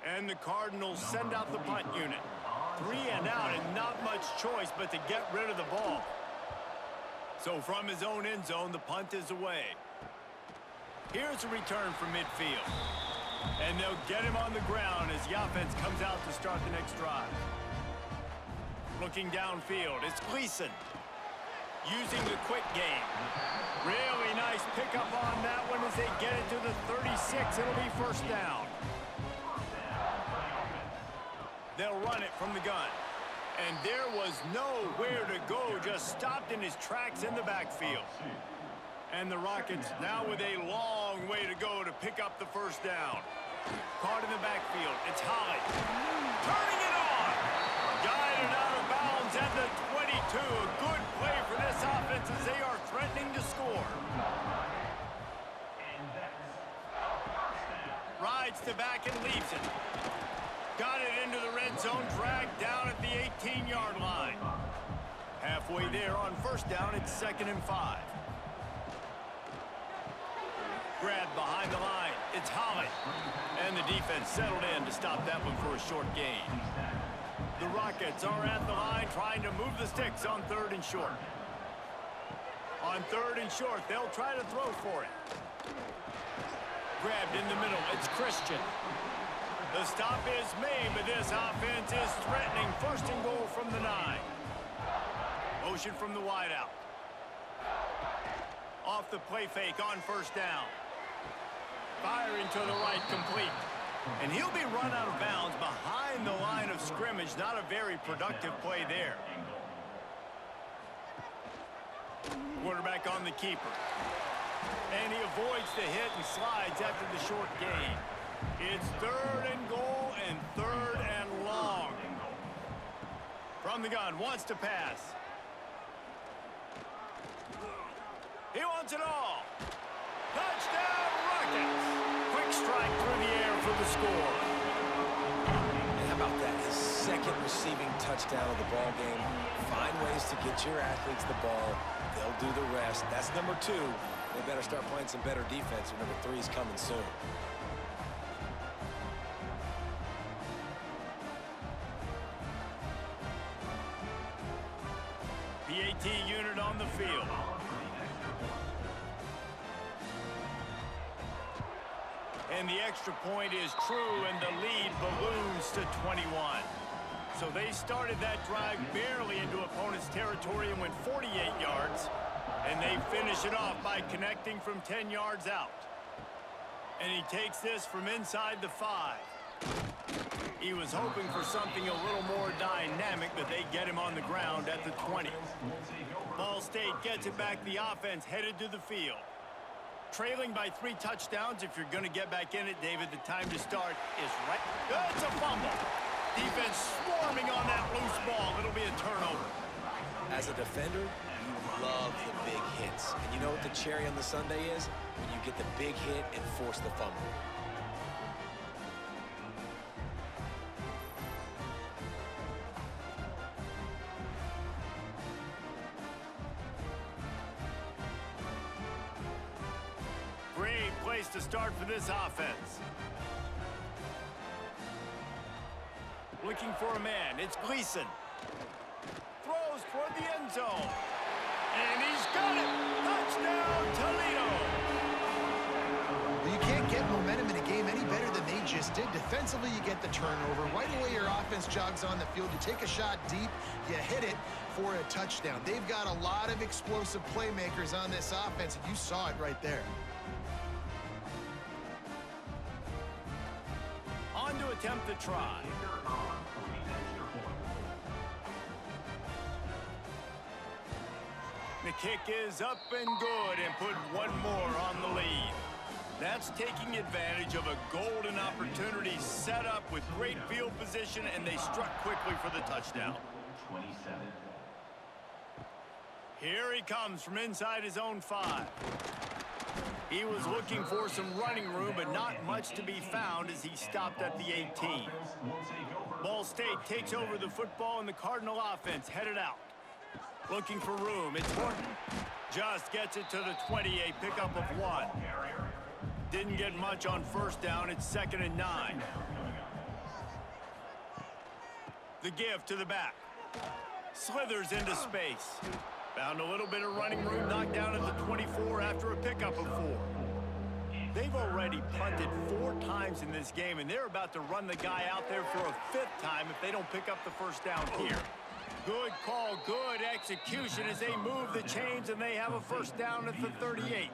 And the Cardinals send out the punt unit. 3 and out, and not much choice but to get rid of the ball. So from his own end zone, the punt is away. Here's a return from midfield. And they'll get him on the ground as the offense comes out to start the next drive. Looking downfield, it's Gleason. Using the quick game. Really nice pickup on that one as they get it to the 36. It'll be first down. They'll run it from the gun. And there was nowhere to go, just stopped in his tracks in the backfield. And the Rockets now with a long way to go to pick up the first down. Caught in the backfield. It's Holly. Turning it on. Guided out of bounds at the 22. A good play for this offense as they are threatening to score. Rides to back and leaves it. Got it into the red zone, dragged down at the 18-yard line. Halfway there on first down, it's 2nd and 5. Grab behind the line. It's Holly. And the defense settled in to stop that one for a short gain. The Rockets are at the line trying to move the sticks on 3rd and short. On 3rd and short, they'll try to throw for it. Grabbed in the middle. It's Christian. The stop is made, but this offense is threatening. 1st and goal from the 9. Motion from the wideout. Off the play fake on 1st down. Firing to the right, complete. And he'll be run out of bounds behind the line of scrimmage. Not a very productive play there. Quarterback on the keeper. And he avoids the hit and slides after the short gain. It's 3rd and goal and 3rd and long. From the gun, wants to pass. He wants it all. Touchdown, Rockets. Quick strike through the air for the score. And how about that? His 2nd receiving touchdown of the ball game. Find ways to get your athletes the ball. They'll do the rest. That's number 2. They better start playing some better defense. Number 3 is coming soon. PAT unit on the field. And the extra point is true, and the lead balloons to 21. So they started that drive barely into opponent's territory and went 48 yards. And they finish it off by connecting from 10 yards out. And he takes this from inside the 5. He was hoping for something a little more dynamic, but they get him on the ground at the 20. Ball State gets it back. The offense headed to the field. Trailing by 3 touchdowns. If you're going to get back in it, David, the time to start is right. It's a fumble. Defense swarming on that loose ball. It'll be a turnover. As a defender, you love the big hits. And you know what the cherry on the sundae is? When you get the big hit and force the fumble. Great place to start for this offense. Looking for a man. It's Gleason. Throws toward the end zone. And he's got it. Touchdown, Toledo. Well, you can't get momentum in a game any better than they just did. Defensively, you get the turnover. Right away, your offense jogs on the field. You take a shot deep. You hit it for a touchdown. They've got a lot of explosive playmakers on this offense, and you saw it right there. On to attempt the try. The kick is up and good and put one more on the lead. That's taking advantage of a golden opportunity set up with great field position, and they struck quickly for the touchdown. Here he comes from inside his own 5. He was looking for some running room, but not much to be found as he stopped at the 18. Ball State takes over the football, and the Cardinal offense headed out. Looking for room. It's Horton. Just gets it to the 20, a pickup of 1. Didn't get much on 1st down. It's 2nd and 9. The give to the back. Slithers into space. Found a little bit of running room, knocked down at the 24 after a pickup of 4. They've already punted 4 times in this game, and they're about to run the guy out there for a 5th time if they don't pick up the 1st down here. Good call, good execution as they move the chains, and they have a 1st down at the 38.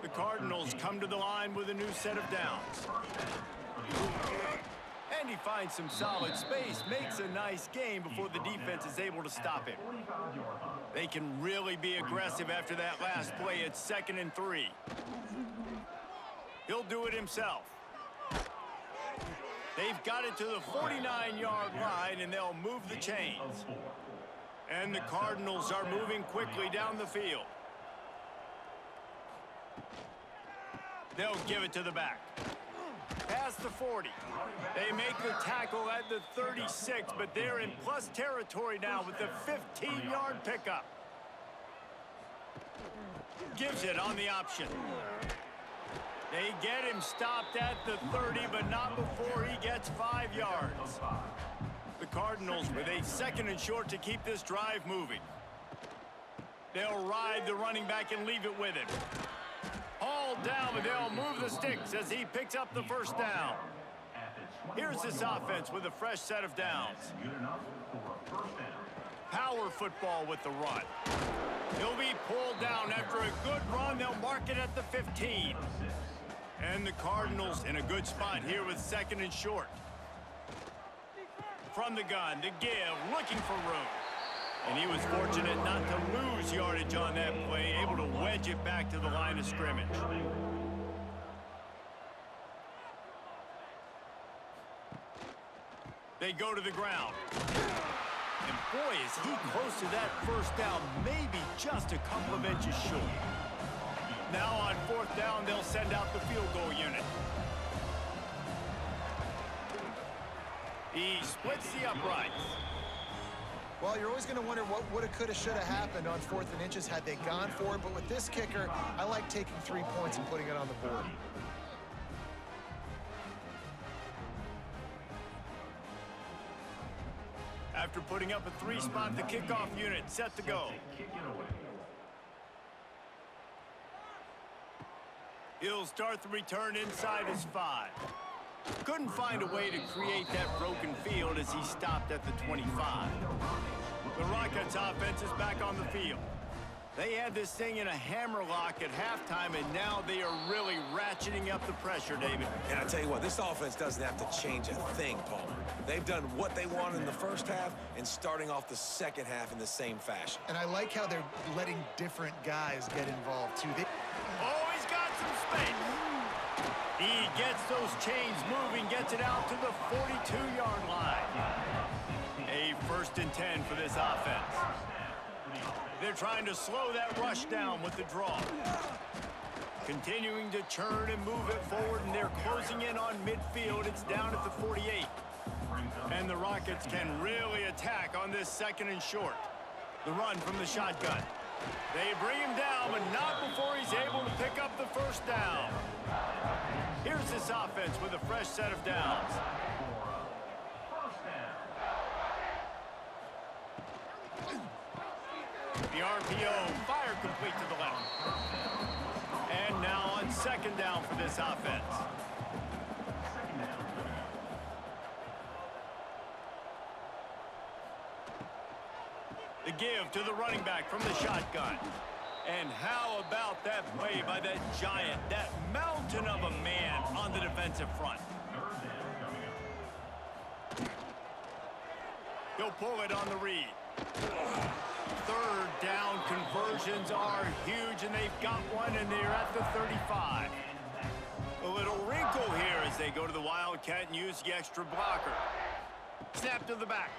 The Cardinals come to the line with a new set of downs. And he finds some solid space, makes a nice game before the defense is able to stop him. They can really be aggressive after that last play. It's 2nd and 3. He'll do it himself. They've got it to the 49-yard line, and they'll move the chains. And the Cardinals are moving quickly down the field. They'll give it to the back. Past the 40. They make the tackle at the 36, but they're in plus territory now with the 15-yard pickup. Gives it on the option. They get him stopped at the 30, but not before he gets 5 yards. The Cardinals with a 2nd and short to keep this drive moving. They'll ride the running back and leave it with him. Hauled down, but they'll move the sticks as he picks up the first down. Here's this offense with a fresh set of downs. Power football with the run. He'll be pulled down after a good run. They'll mark it at the 15. And the Cardinals in a good spot here with 2nd and short. From the gun, the give, looking for room. And he was fortunate not to lose yardage on that play, able to wedge it back to the line of scrimmage. They go to the ground. And boy, is he close to that first down, maybe just a couple of inches short. Now on 4th down, they'll send out the field goal unit. He splits the uprights. Well, you're always going to wonder what woulda, coulda, shoulda happened on 4th and inches had they gone for it. But with this kicker, I like taking 3 points and putting it on the board. After putting up a 3-spot, the kickoff unit set to go. He'll start the return inside his 5. Couldn't find a way to create that broken field as he stopped at the 25. The Rockets offense is back on the field. They had this thing in a hammerlock at halftime, and now they are really ratcheting up the pressure, David. And I tell you what, this offense doesn't have to change a thing, Palmer. They've done what they wanted in the first half and starting off the second half in the same fashion. And I like how they're letting different guys get involved, too. Oh, he's got some space. He gets those chains moving, gets it out to the 42-yard line. A 1st and 10 for this offense. They're trying to slow that rush down with the draw. Continuing to churn and move it forward, and they're closing in on midfield. It's down at the 48. And the Rockets can really attack on this 2nd and short. The run from the shotgun. They bring him down, but not before he's able to pick up the first down. Here's this offense with a fresh set of downs. The RPO, fire complete to the left. And now on 2nd down for this offense. The give to the running back from the shotgun. And how about that play by that giant, that mountain of a man on the defensive front? He'll pull it on the read. 3rd down conversions are huge, and they've got one, and they're at the 35. A little wrinkle here as they go to the Wildcat and use the extra blocker. Snap to the back.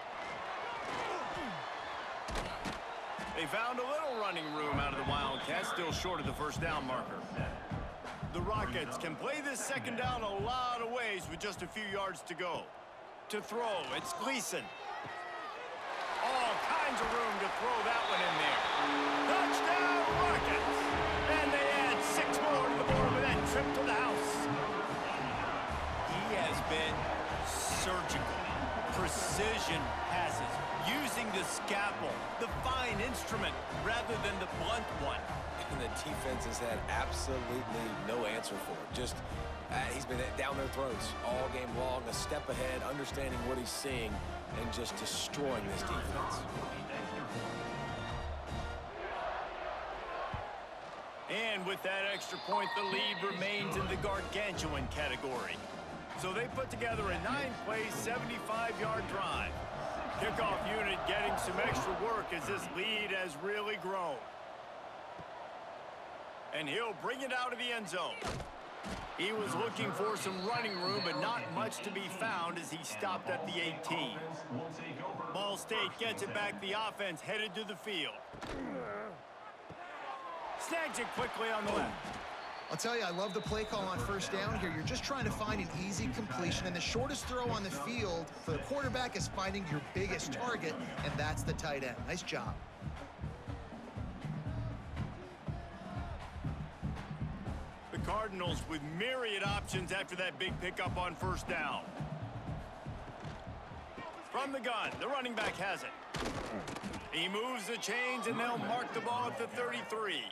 They found a little running room out of the Wildcats, still short of the first down marker. The Rockets can play this 2nd down a lot of ways with just a few yards to go. To throw, it's Gleason. All kinds of room to throw that one in there. Touchdown, Rockets! And they add 6 more to the board with that trip to the house. He has been surgical. Precision passes, using the scalpel, the fine instrument, rather than the blunt one. And the defense has had absolutely no answer for it. Just, he's been down their throats all game long, a step ahead, understanding what he's seeing, and just destroying this defense. And with that extra point, the lead remains in the gargantuan category. So they put together a 9-play, 75-yard drive. Kickoff unit getting some extra work as this lead has really grown. And he'll bring it out of the end zone. He was looking for some running room, but not much to be found as he stopped at the 18. Ball State gets it back. The offense headed to the field. Snags it quickly on the left. I'll tell you, I love the play call on 1st down here. You're just trying to find an easy completion, and the shortest throw on the field for the quarterback is finding your biggest target, and that's the tight end. Nice job. The Cardinals with myriad options after that big pickup on first down. From the gun, the running back has it. He moves the chains, and they'll mark the ball at the 33.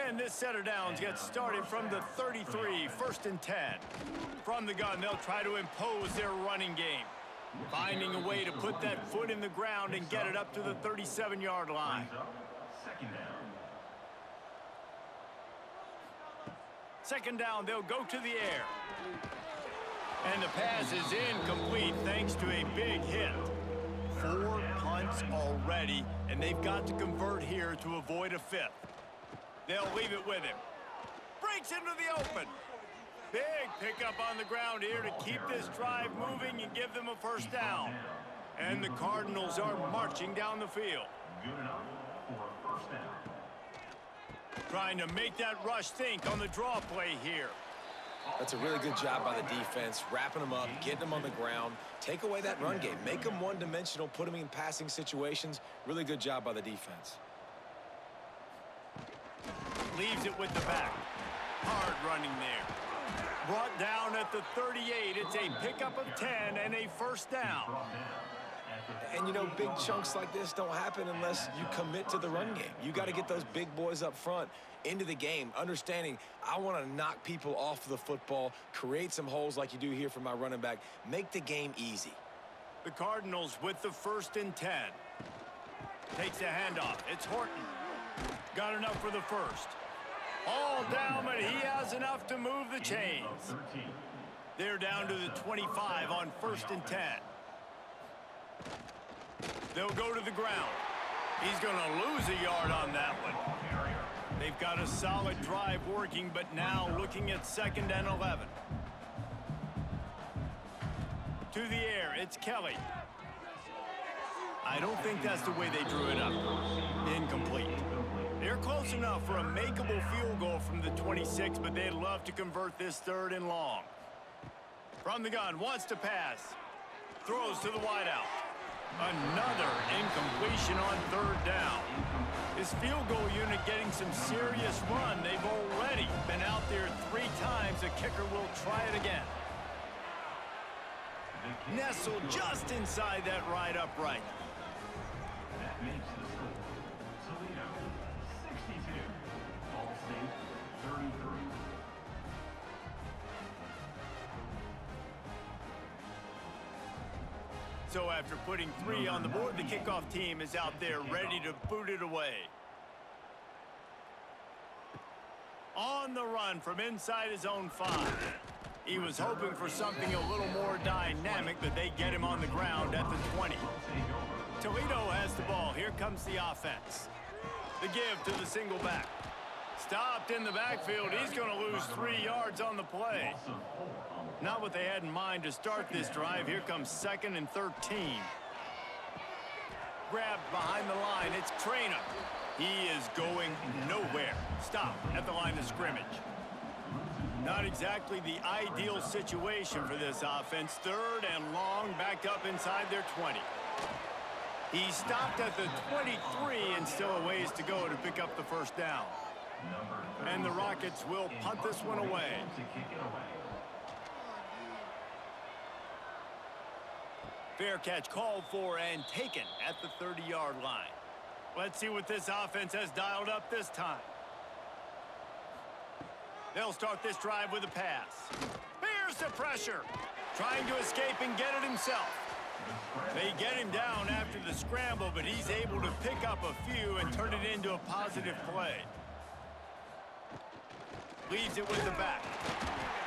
And this set of downs gets started from the 33, 1st and 10. From the gun, they'll try to impose their running game, finding a way to put that foot in the ground and get it up to the 37-yard line. Second down, they'll go to the air. And the pass is incomplete thanks to a big hit. 4 punts already, and they've got to convert here to avoid a 5th. They'll leave it with him. Breaks into the open. Big pickup on the ground here to keep this drive moving and give them a first down. And the Cardinals are marching down the field. Good enough for a first down. Trying to make that rush think on the draw play here. That's a really good job by the defense, wrapping them up, getting them on the ground. Take away that run game. Make them one-dimensional, put them in passing situations. Really good job by the defense. Leaves it with the back. Hard running there. Brought down at the 38. It's a pickup of 10 and a first down. And, you know, big chunks like this don't happen unless you commit to the run game. You got to get those big boys up front into the game, understanding I want to knock people off the football, create some holes like you do here for my running back, make the game easy. The Cardinals with the 1st and 10. Takes a handoff. It's Horton. Got enough for the first. All down, but he has enough to move the chains. They're down to the 25 on 1st and 10. They'll go to the ground. He's going to lose a yard on that one. They've got a solid drive working, but now looking at 2nd and 11. To the air, it's Kelly. I don't think that's the way they drew it up. Incomplete. They're close enough for a makeable field goal from the 26, but they'd love to convert this 3rd and long. From the gun, wants to pass. Throws to the wideout. Another incompletion on 3rd down. His field goal unit getting some serious run. They've already been out there 3 times. The kicker will try it again. Nestled just inside that right upright. That makes the score. Toledo, 62. Ball State, 33. So after putting 3 on the board, the kickoff team is out there ready to boot it away. On the run from inside his own 5. He was hoping for something a little more dynamic, but they get him on the ground at the 20. Toledo has the ball. Here comes the offense. The give to the single back. Stopped in the backfield. He's going to lose 3 yards on the play. Not what they had in mind to start this drive. Here comes 2nd and 13. Grabbed behind the line. It's Traynor. He is going nowhere. Stop at the line of scrimmage. Not exactly the ideal situation for this offense. 3rd and long, back up inside their 20. He stopped at the 23 and still a ways to go to pick up the first down. And the Rockets will punt this one away. Fair catch called for and taken at the 30-yard line. Let's see what this offense has dialed up this time. They'll start this drive with a pass. Here's the pressure. Trying to escape and get it himself. They get him down after the scramble, but he's able to pick up a few and turn it into a positive play. Leaves it with the back.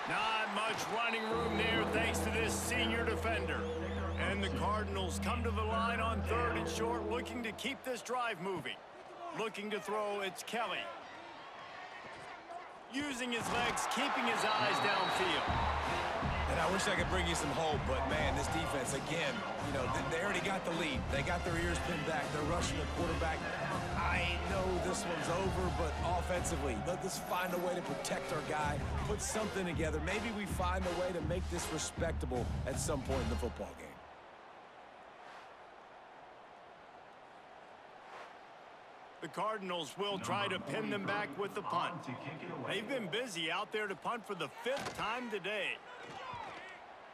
Not much running room there thanks to this senior defender. And the Cardinals come to the line on 3rd and short, looking to keep this drive moving. Looking to throw, it's Kelly. Using his legs, keeping his eyes downfield. And I wish I could bring you some hope, but, man, this defense, again, you know, they already got the lead. They got their ears pinned back. They're rushing the quarterback. I know this one's over, but offensively, let's find a way to protect our guy, put something together. Maybe we find a way to make this respectable at some point in the football game. The Cardinals will try to pin them back with the punt. They've been busy out there to punt for the 5th time today.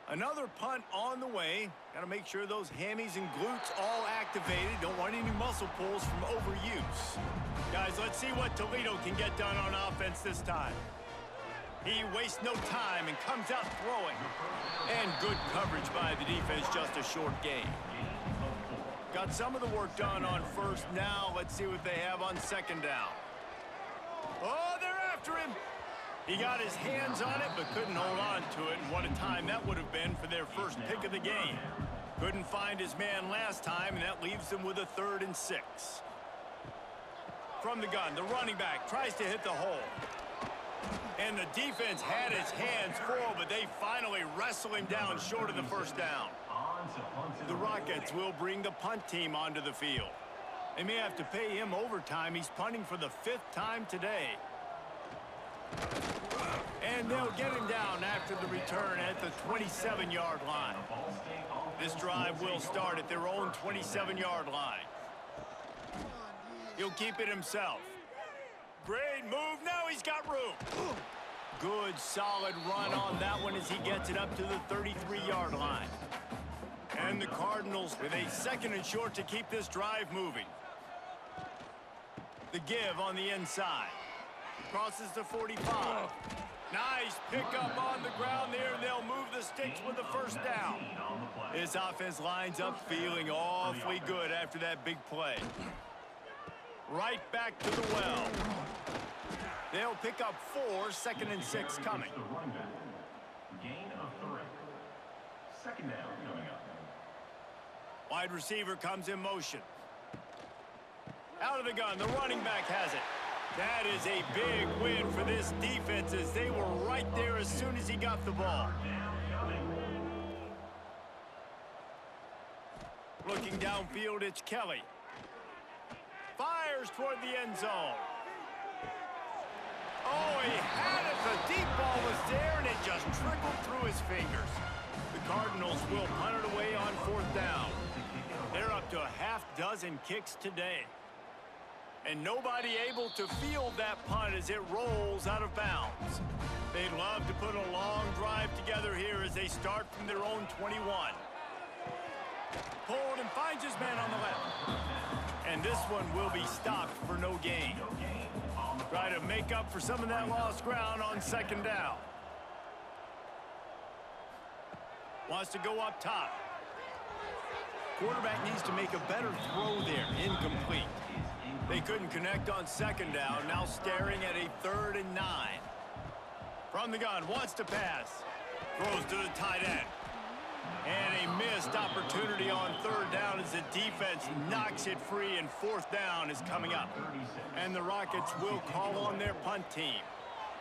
Another punt on the way. Got to make sure those hammies and glutes all activated. Don't want any muscle pulls from overuse. Guys, let's see what Toledo can get done on offense this time. He wastes no time and comes out throwing. And good coverage by the defense, just a short gain. Got some of the work done on 1st. Now let's see what they have on 2nd down. Oh, they're after him. He got his hands on it, but couldn't hold on to it. And what a time that would have been for their first pick of the game. Couldn't find his man last time, and that leaves them with a 3rd and 6. From the gun, the running back tries to hit the hole. And the defense had his hands full, but they finally wrestle him down short of the 1st down. The Rockets will bring the punt team onto the field. They may have to pay him overtime. He's punting for the 5th time today. And they'll get him down after the return at the 27-yard line. This drive will start at their own 27-yard line. He'll keep it himself. Great move. Now he's got room. Good, solid run on that one as he gets it up to the 33-yard line. And the Cardinals with a 2nd and short to keep this drive moving. The give on the inside. Crosses the 45. Nice pickup on the ground there. They'll move the sticks with the 1st down. This offense lines up feeling awfully good after that big play. Right back to the well. They'll pick up 4, 2nd and 6 coming. Gain of 3. 2nd down coming up. Wide receiver comes in motion. Out of the gun, the running back has it. That is a big win for this defense as they were right there as soon as he got the ball. Looking downfield, it's Kelly. Fires toward the end zone. Oh, he had it. The deep ball was there, and it just trickled through his fingers. The Cardinals will punt it away on 4th down. They're up to a half-dozen kicks today. And nobody able to field that punt as it rolls out of bounds. They'd love to put a long drive together here as they start from their own 21. Pulled and finds his man on the left. And this one will be stopped for no gain. Try to make up for some of that lost ground on 2nd down. Wants to go up top. Quarterback needs to make a better throw there. Incomplete. They couldn't connect on 2nd down. Now staring at a 3rd and 9. From the gun, wants to pass. Throws to the tight end. And a missed opportunity on 3rd down as the defense knocks it free, and 4th down is coming up. And the Rockets will call on their punt team.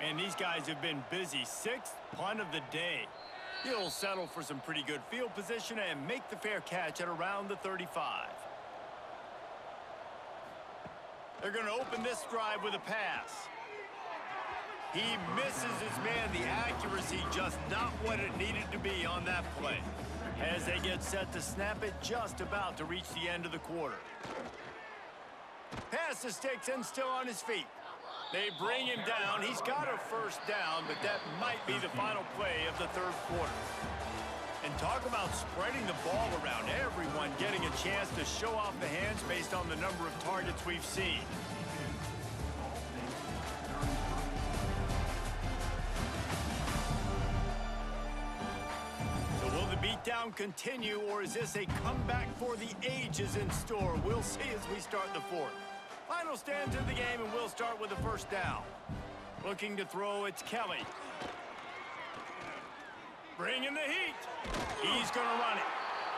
And these guys have been busy. 6th punt of the day. He'll settle for some pretty good field position and make the fair catch at around the 35. They're going to open this drive with a pass. He misses his man. The accuracy just not what it needed to be on that play. As they get set to snap it, just about to reach the end of the quarter. Pass the sticks and still on his feet. They bring him down. He's got a 1st down, but that might be the final play of the 3rd quarter. And talk about spreading the ball around. Everyone getting a chance to show off the hands based on the number of targets we've seen. So will the beatdown continue, or is this a comeback for the ages in store? We'll see as we start the 4th. Final stands of the game, and we'll start with the 1st down. Looking to throw, it's Kelly. Bringing the heat. He's going to run it.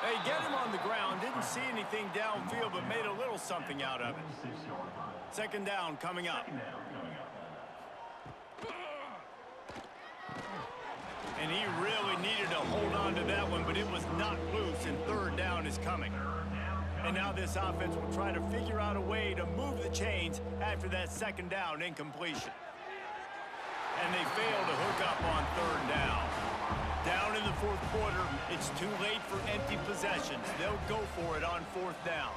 They get him on the ground. Didn't see anything downfield, but made a little something out of it. 2nd down coming up. And he really needed to hold on to that one, but it was not loose, and 3rd down is coming. And now this offense will try to figure out a way to move the chains after that 2nd down incompletion. And they fail to hook up on 3rd down. Down in the 4th quarter, it's too late for empty possessions. They'll go for it on 4th down.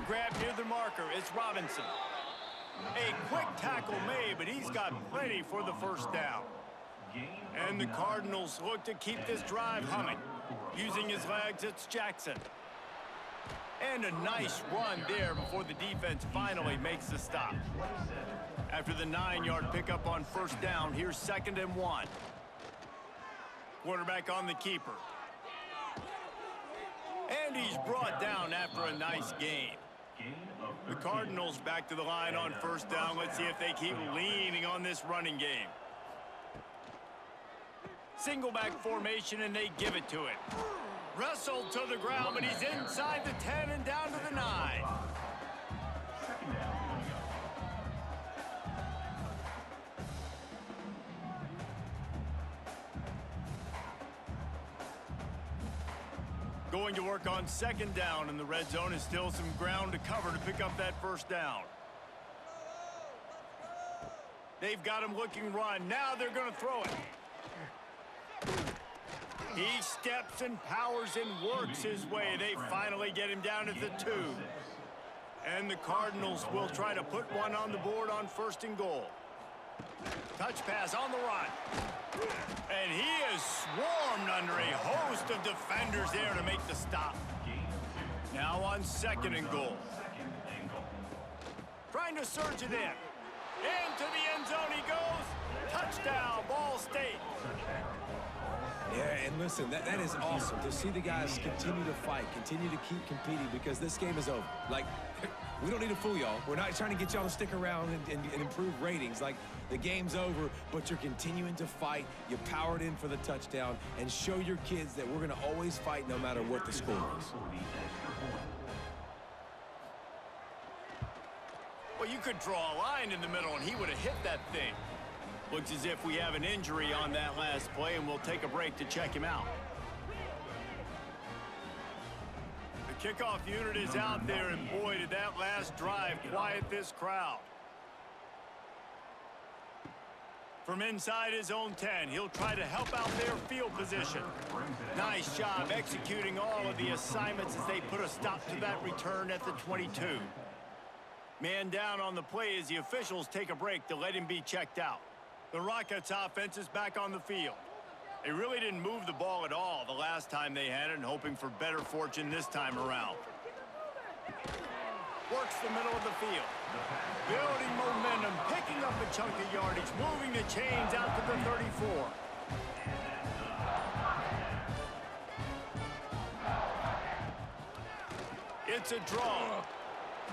Grab near the marker. It's Robinson. A quick tackle made, but he's got plenty for the first down. And the Cardinals look to keep this drive humming. Using his legs, it's Jackson. And a nice run there before the defense finally makes the stop. After the 9-yard pickup on first down, here's 2nd and 1. Quarterback on the keeper. And he's brought down after a nice gain. The Cardinals back to the line on first down. Let's see if they keep leaning on this running game. Single back formation, and they give it to it. Wrestled to the ground, but he's inside the 10 and down to the 9. Going to work on 2nd down, and the red zone is still some ground to cover to pick up that first down. They've got him looking run. Now they're going to throw it. He steps and powers and works his way. They finally get him down at the 2. And the Cardinals will try to put one on the board on 1st and goal. Touch pass on the run. And he is swarmed under a host of defenders there to make the stop. Now on 2nd and goal. Trying to surge it in. Into the end zone he goes. Touchdown, Ball State. Yeah, and listen, that is awesome to see the guys continue to fight, continue to keep competing, because this game is over. Like, we don't need to fool y'all. We're not trying to get y'all to stick around and improve ratings. Like, the game's over, but you're continuing to fight. You powered in for the touchdown, and show your kids that we're going to always fight no matter what the score is. Well, you could draw a line in the middle, and he would have hit that thing. Looks as if we have an injury on that last play, and we'll take a break to check him out. The kickoff unit is out there, and boy, did that last drive quiet this crowd. From inside his own 10, he'll try to help out their field position. Nice job executing all of the assignments as they put a stop to that return at the 22. Man down on the play as the officials take a break to let him be checked out. The Rockets offense is back on the field. They really didn't move the ball at all the last time they had it, and hoping for better fortune this time around. Works the middle of the field. Building momentum, picking up a chunk of yardage, moving the chains out to the 34. It's a draw.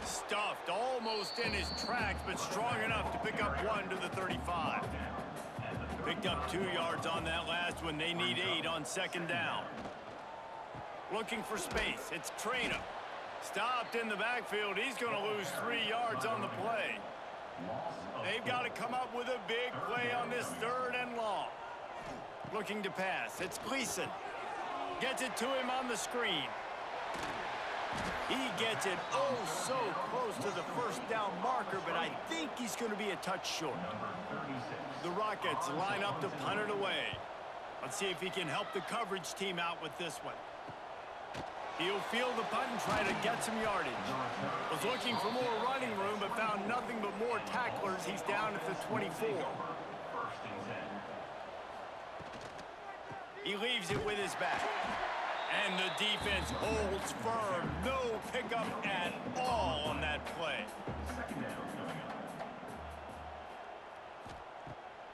Stuffed almost in his tracks, but strong enough to pick up one to the 35. Picked up 2 yards on that last one. They need 8 on 2nd down. Looking for space. It's Trainer. Stopped in the backfield. He's going to lose 3 yards on the play. They've got to come up with a big play on this 3rd and long. Looking to pass. It's Gleason. Gets it to him on the screen. He gets it oh so close to the 1st down marker, but I think he's going to be a touch short. The Rockets line up to punt it away. Let's see if he can help the coverage team out with this one. He'll field the punt and try to get some yardage. Was looking for more running room, but found nothing but more tacklers. He's down at the 24. He leaves it with his back. And the defense holds firm. No pickup at all on that play.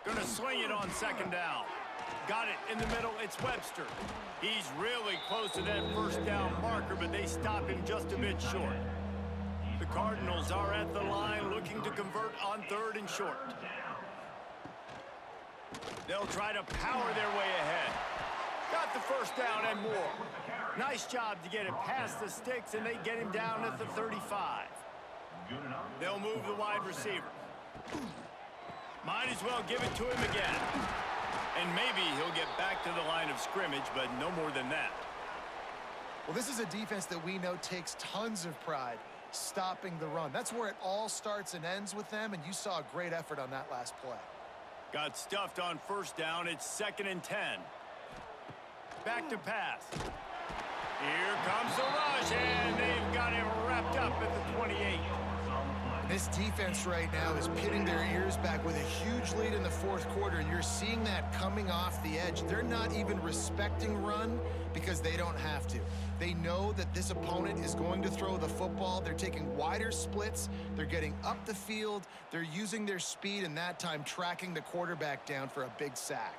Gonna swing it on 2nd down. Got it in the middle. It's Webster. He's really close to that 1st down marker, but they stop him just a bit short. The Cardinals are at the line looking to convert on 3rd and short. They'll try to power their way ahead. Got the 1st down and more. Nice job to get it past the sticks, and they get him down at the 35. They'll move the wide receiver. Might as well give it to him again. And maybe he'll get back to the line of scrimmage, but no more than that. Well, this is a defense that we know takes tons of pride stopping the run. That's where it all starts and ends with them, and you saw a great effort on that last play. Got stuffed on 1st down. It's 2nd and 10. Back to pass. Here comes the rush, and they've got him wrapped up at the 28. This defense right now is pinning their ears back with a huge lead in the fourth quarter, and you're seeing that coming off the edge. They're not even respecting run because they don't have to. They know that this opponent is going to throw the football. They're taking wider splits. They're getting up the field. They're using their speed, and that time tracking the quarterback down for a big sack.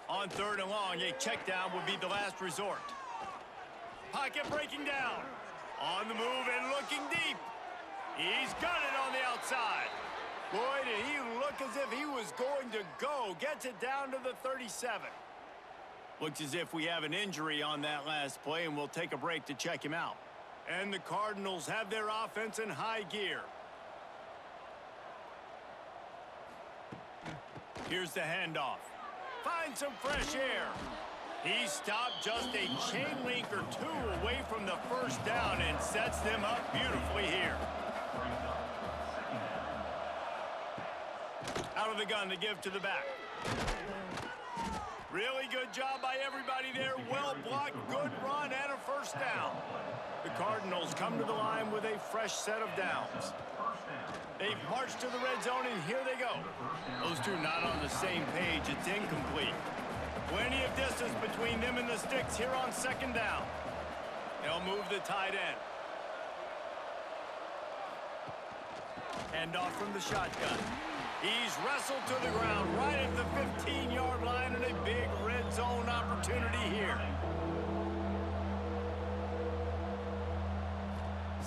On 3rd and long, a check down would be the last resort. Pocket breaking down. On the move and looking deep. He's got it on the outside. Boy, did he look as if he was going to go. Gets it down to the 37. Looks as if we have an injury on that last play, and we'll take a break to check him out. And the Cardinals have their offense in high gear. Here's the handoff. Find some fresh air. He stopped just a chain link or two away from the first down and sets them up beautifully here. Out of the gun to give to the back. Really good job by everybody there. Well blocked, good run, and a first down. The Cardinals come to the line with a fresh set of downs. They've marched to the red zone, and here they go. Those two not on the same page. It's incomplete. Plenty of distance between them and the sticks here on 2nd down. They'll move the tight end. Handoff from the shotgun. He's wrestled to the ground right at the 15-yard line, and a big red zone opportunity here.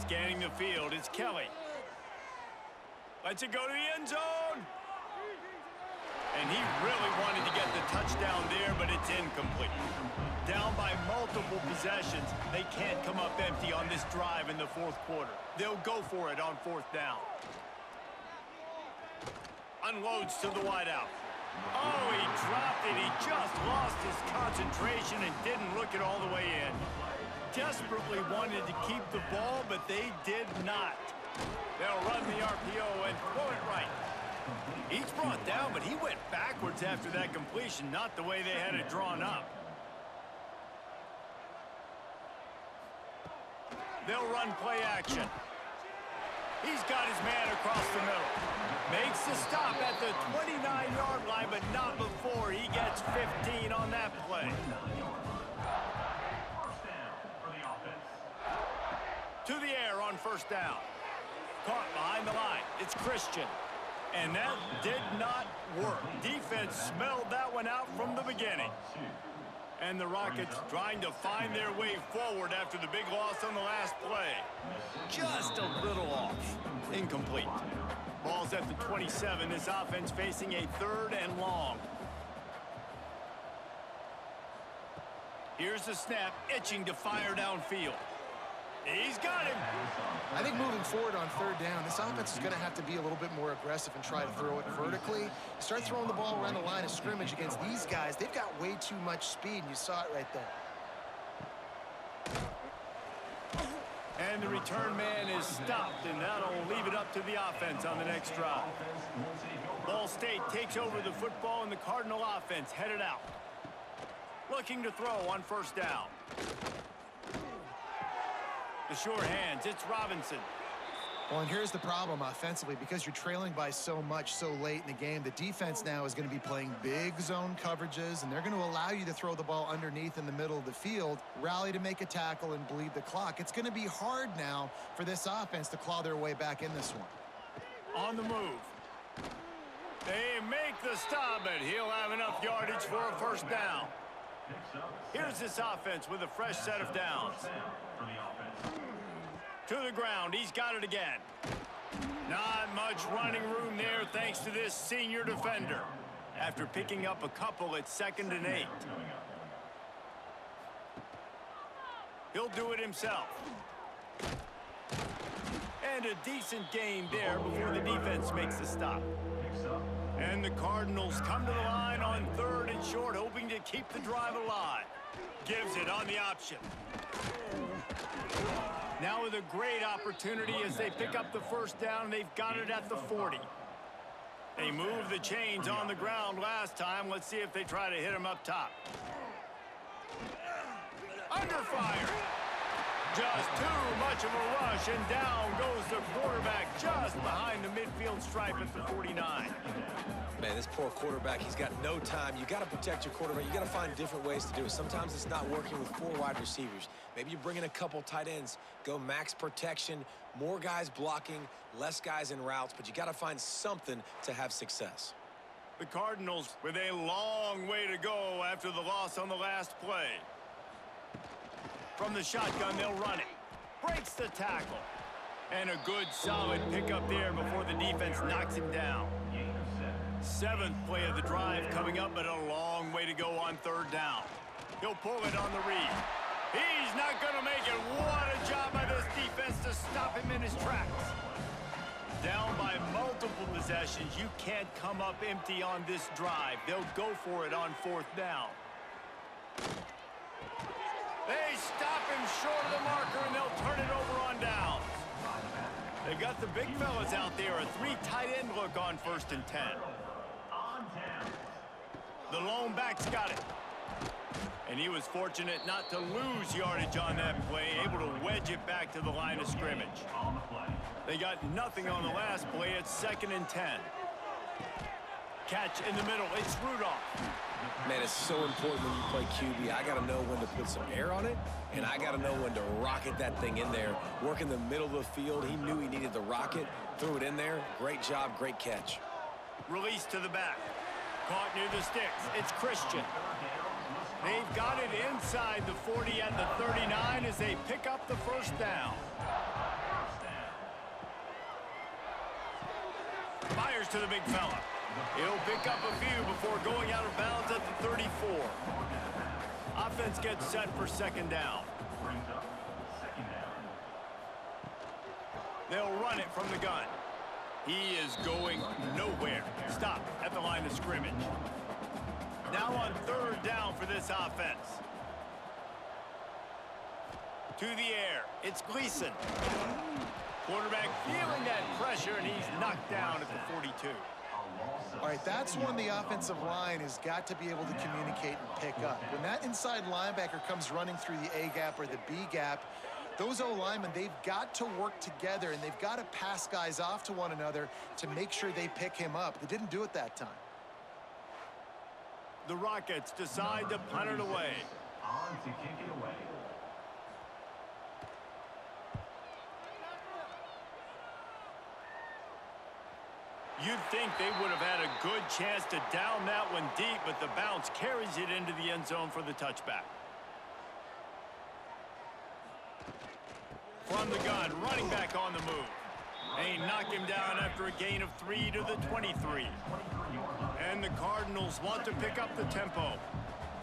Scanning the field, it's Kelly. Lets it go to the end zone. And he really wanted to get the touchdown there, but it's incomplete. Down by multiple possessions. They can't come up empty on this drive in the fourth quarter. They'll go for it on 4th down. Unloads to the wideout. Oh, he dropped it. He just lost his concentration and didn't look it all the way in. Desperately wanted to keep the ball, but they did not. They'll run the RPO and throw it right. He's brought down, but he went backwards after that completion, not the way they had it drawn up. They'll run play action. He's got his man across the middle. Makes the stop at the 29-yard line, but not before he gets 15 on that play. To the air on 1st down. Caught behind the line. It's Christian. And that did not work. Defense smelled that one out from the beginning. And the Rockets trying to find their way forward after the big loss on the last play. Just a little off. Incomplete. Ball's at the 27. This offense facing a 3rd and long. Here's the snap, itching to fire downfield. He's got him. I think moving forward on 3rd down, this offense is going to have to be a little bit more aggressive and try to throw it vertically. Start throwing the ball around the line of scrimmage against these guys. They've got way too much speed, and you saw it right there. And the return man is stopped, and that'll leave it up to the offense on the next drive. Ball State takes over the football, and the Cardinal offense headed out. Looking to throw on 1st down. The short hands, it's Robinson. Well, and here's the problem offensively. Because you're trailing by so much so late in the game, the defense now is going to be playing big zone coverages, and they're going to allow you to throw the ball underneath in the middle of the field, rally to make a tackle, and bleed the clock. It's going to be hard now for this offense to claw their way back in this one. On the move. They make the stop, but he'll have enough yardage for a 1st down. Here's this offense with a fresh set of downs. To the ground, he's got it again. Not much running room there thanks to this senior defender. After picking up a couple at 2nd and 8. He'll do it himself. And a decent gain there before the defense makes the stop. And the Cardinals come to the line on 3rd and short, hoping to keep the drive alive. Gives it on the option. Now with a great opportunity as they pick up the 1st down. They've got it at the 40. They moved the chains on the ground last time. Let's see if they try to hit him up top. Under fire. Just too much of a rush, and down goes the quarterback just behind the midfield stripe at the 49. Man, this poor quarterback, he's got no time. You got to protect your quarterback. You got to find different ways to do it. Sometimes it's not working with 4 wide receivers. Maybe you bring in a couple tight ends, go max protection, more guys blocking, less guys in routes, but you got to find something to have success. The Cardinals with a long way to go after the loss on the last play. From the shotgun, they'll run it. Breaks the tackle. And a good, solid pickup there before the defense knocks him down. 7th play of the drive coming up, but a long way to go on 3rd down. He'll pull it on the read. He's not going to make it. What a job by this defense to stop him in his tracks. Down by multiple possessions. You can't come up empty on this drive. They'll go for it on 4th down. They stop him short of the marker, and they'll turn it over on downs. They've got the big fellas out there. A 3 tight end look on 1st and 10. The lone back's got it. And he was fortunate not to lose yardage on that play, able to wedge it back to the line of scrimmage. They got nothing on the last play. It's 2nd and 10. Catch in the middle. It's Rudolph. Man, it's so important when you play QB. I got to know when to put some air on it, and I got to know when to rocket that thing in there. Work in the middle of the field. He knew he needed the rocket. Threw it in there. Great job, great catch. Release to the back. Caught near the sticks. It's Christian. They've got it inside the 40 at the 39 as they pick up the 1st down. Fires to the big fella. He'll pick up a few before going out of bounds at the 34. Offense gets set for 2nd down. They'll run it from the gun. He is going nowhere. Stop at the line of scrimmage. Now on 3rd down for this offense. To the air. It's Gleason. Quarterback feeling that pressure, and he's knocked down at the 42. All right, that's when the offensive line has got to be able to communicate and pick up. When that inside linebacker comes running through the A gap or the B gap, those O-linemen, they've got to work together, and they've got to pass guys off to one another to make sure they pick him up. They didn't do it that time. The Rockets decide to punt it away. On to kick it away. You'd think they would have had a good chance to down that one deep, but the bounce carries it into the end zone for the touchback. From the gun, running back on the move. They knock him down after a gain of 3 to the 23. And the Cardinals want to pick up the tempo.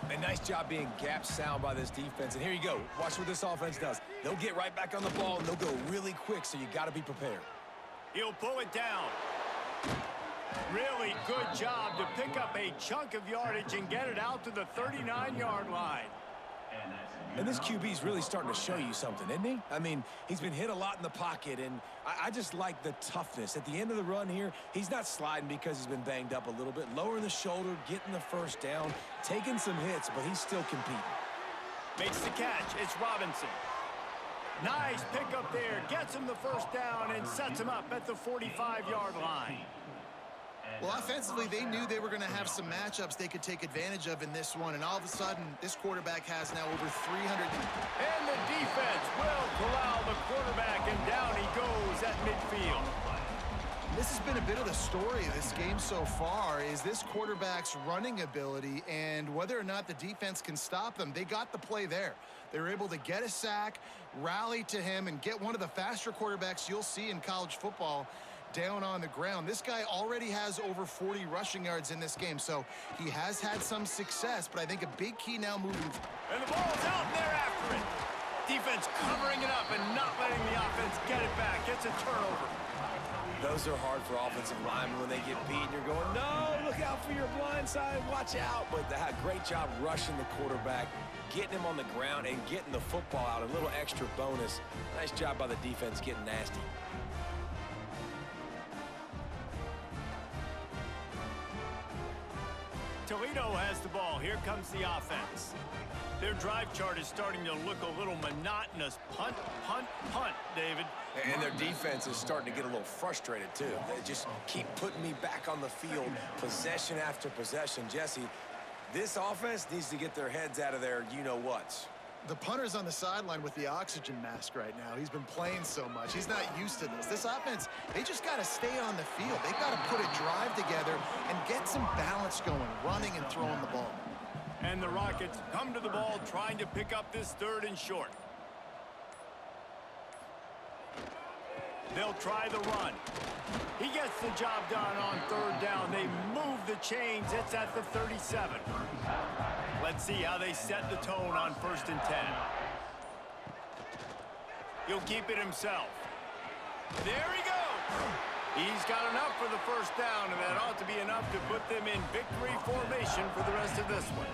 A nice job being gap sound by this defense. And here you go. Watch what this offense does. They'll get right back on the ball, and they'll go really quick, so you got to be prepared. He'll pull it down. Really good job to pick up a chunk of yardage and get it out to the 39-yard line. And this QB's really starting to show you something, isn't he? I mean, he's been hit a lot in the pocket, and I just like the toughness. At the end of the run here, he's not sliding because he's been banged up a little bit. Lowering the shoulder, getting the 1st down, taking some hits, but he's still competing. Makes the catch. It's Robinson. Nice pickup there. Gets him the 1st down and sets him up at the 45-yard line. Well, offensively, they knew they were going to have some matchups they could take advantage of in this one, and all of a sudden, this quarterback has now over 300. And the defense will corral the quarterback, and down he goes at midfield. This has been a bit of the story of this game so far, is this quarterback's running ability and whether or not the defense can stop them. They got the play there. They were able to get a sack, rally to him, and get one of the faster quarterbacks you'll see in college football down on the ground. This guy already has over 40 rushing yards in this game, so he has had some success, but I think a big key now moving. And the ball's out, and they're after it. Defense covering it up and not letting the offense get it back. It's a turnover. Those are hard for offensive linemen when they get beat, and you're going, no, look out for your blind side, watch out. But they had a great job rushing the quarterback, getting him on the ground, and getting the football out. A little extra bonus. Nice job by the defense getting nasty. Toledo has the ball. Here comes the offense. Their drive chart is starting to look a little monotonous. Punt, punt, punt, David. And their defense is starting to get a little frustrated, too. They just keep putting me back on the field, possession after possession. Jesse, this offense needs to get their heads out of their you-know-whats. The punter's on the sideline with the oxygen mask right now. He's been playing so much. He's not used to this. This offense, they just got to stay on the field. They've got to put a drive together and get some balance going, running and throwing the ball. And the Rockets come to the ball trying to pick up this 3rd and short. They'll try the run. He gets the job done on 3rd down. They move the chains. It's at the 37. Let's see how they set the tone on 1st and 10. He'll keep it himself. There he goes. He's got enough for the 1st down, and that ought to be enough to put them in victory formation for the rest of this one.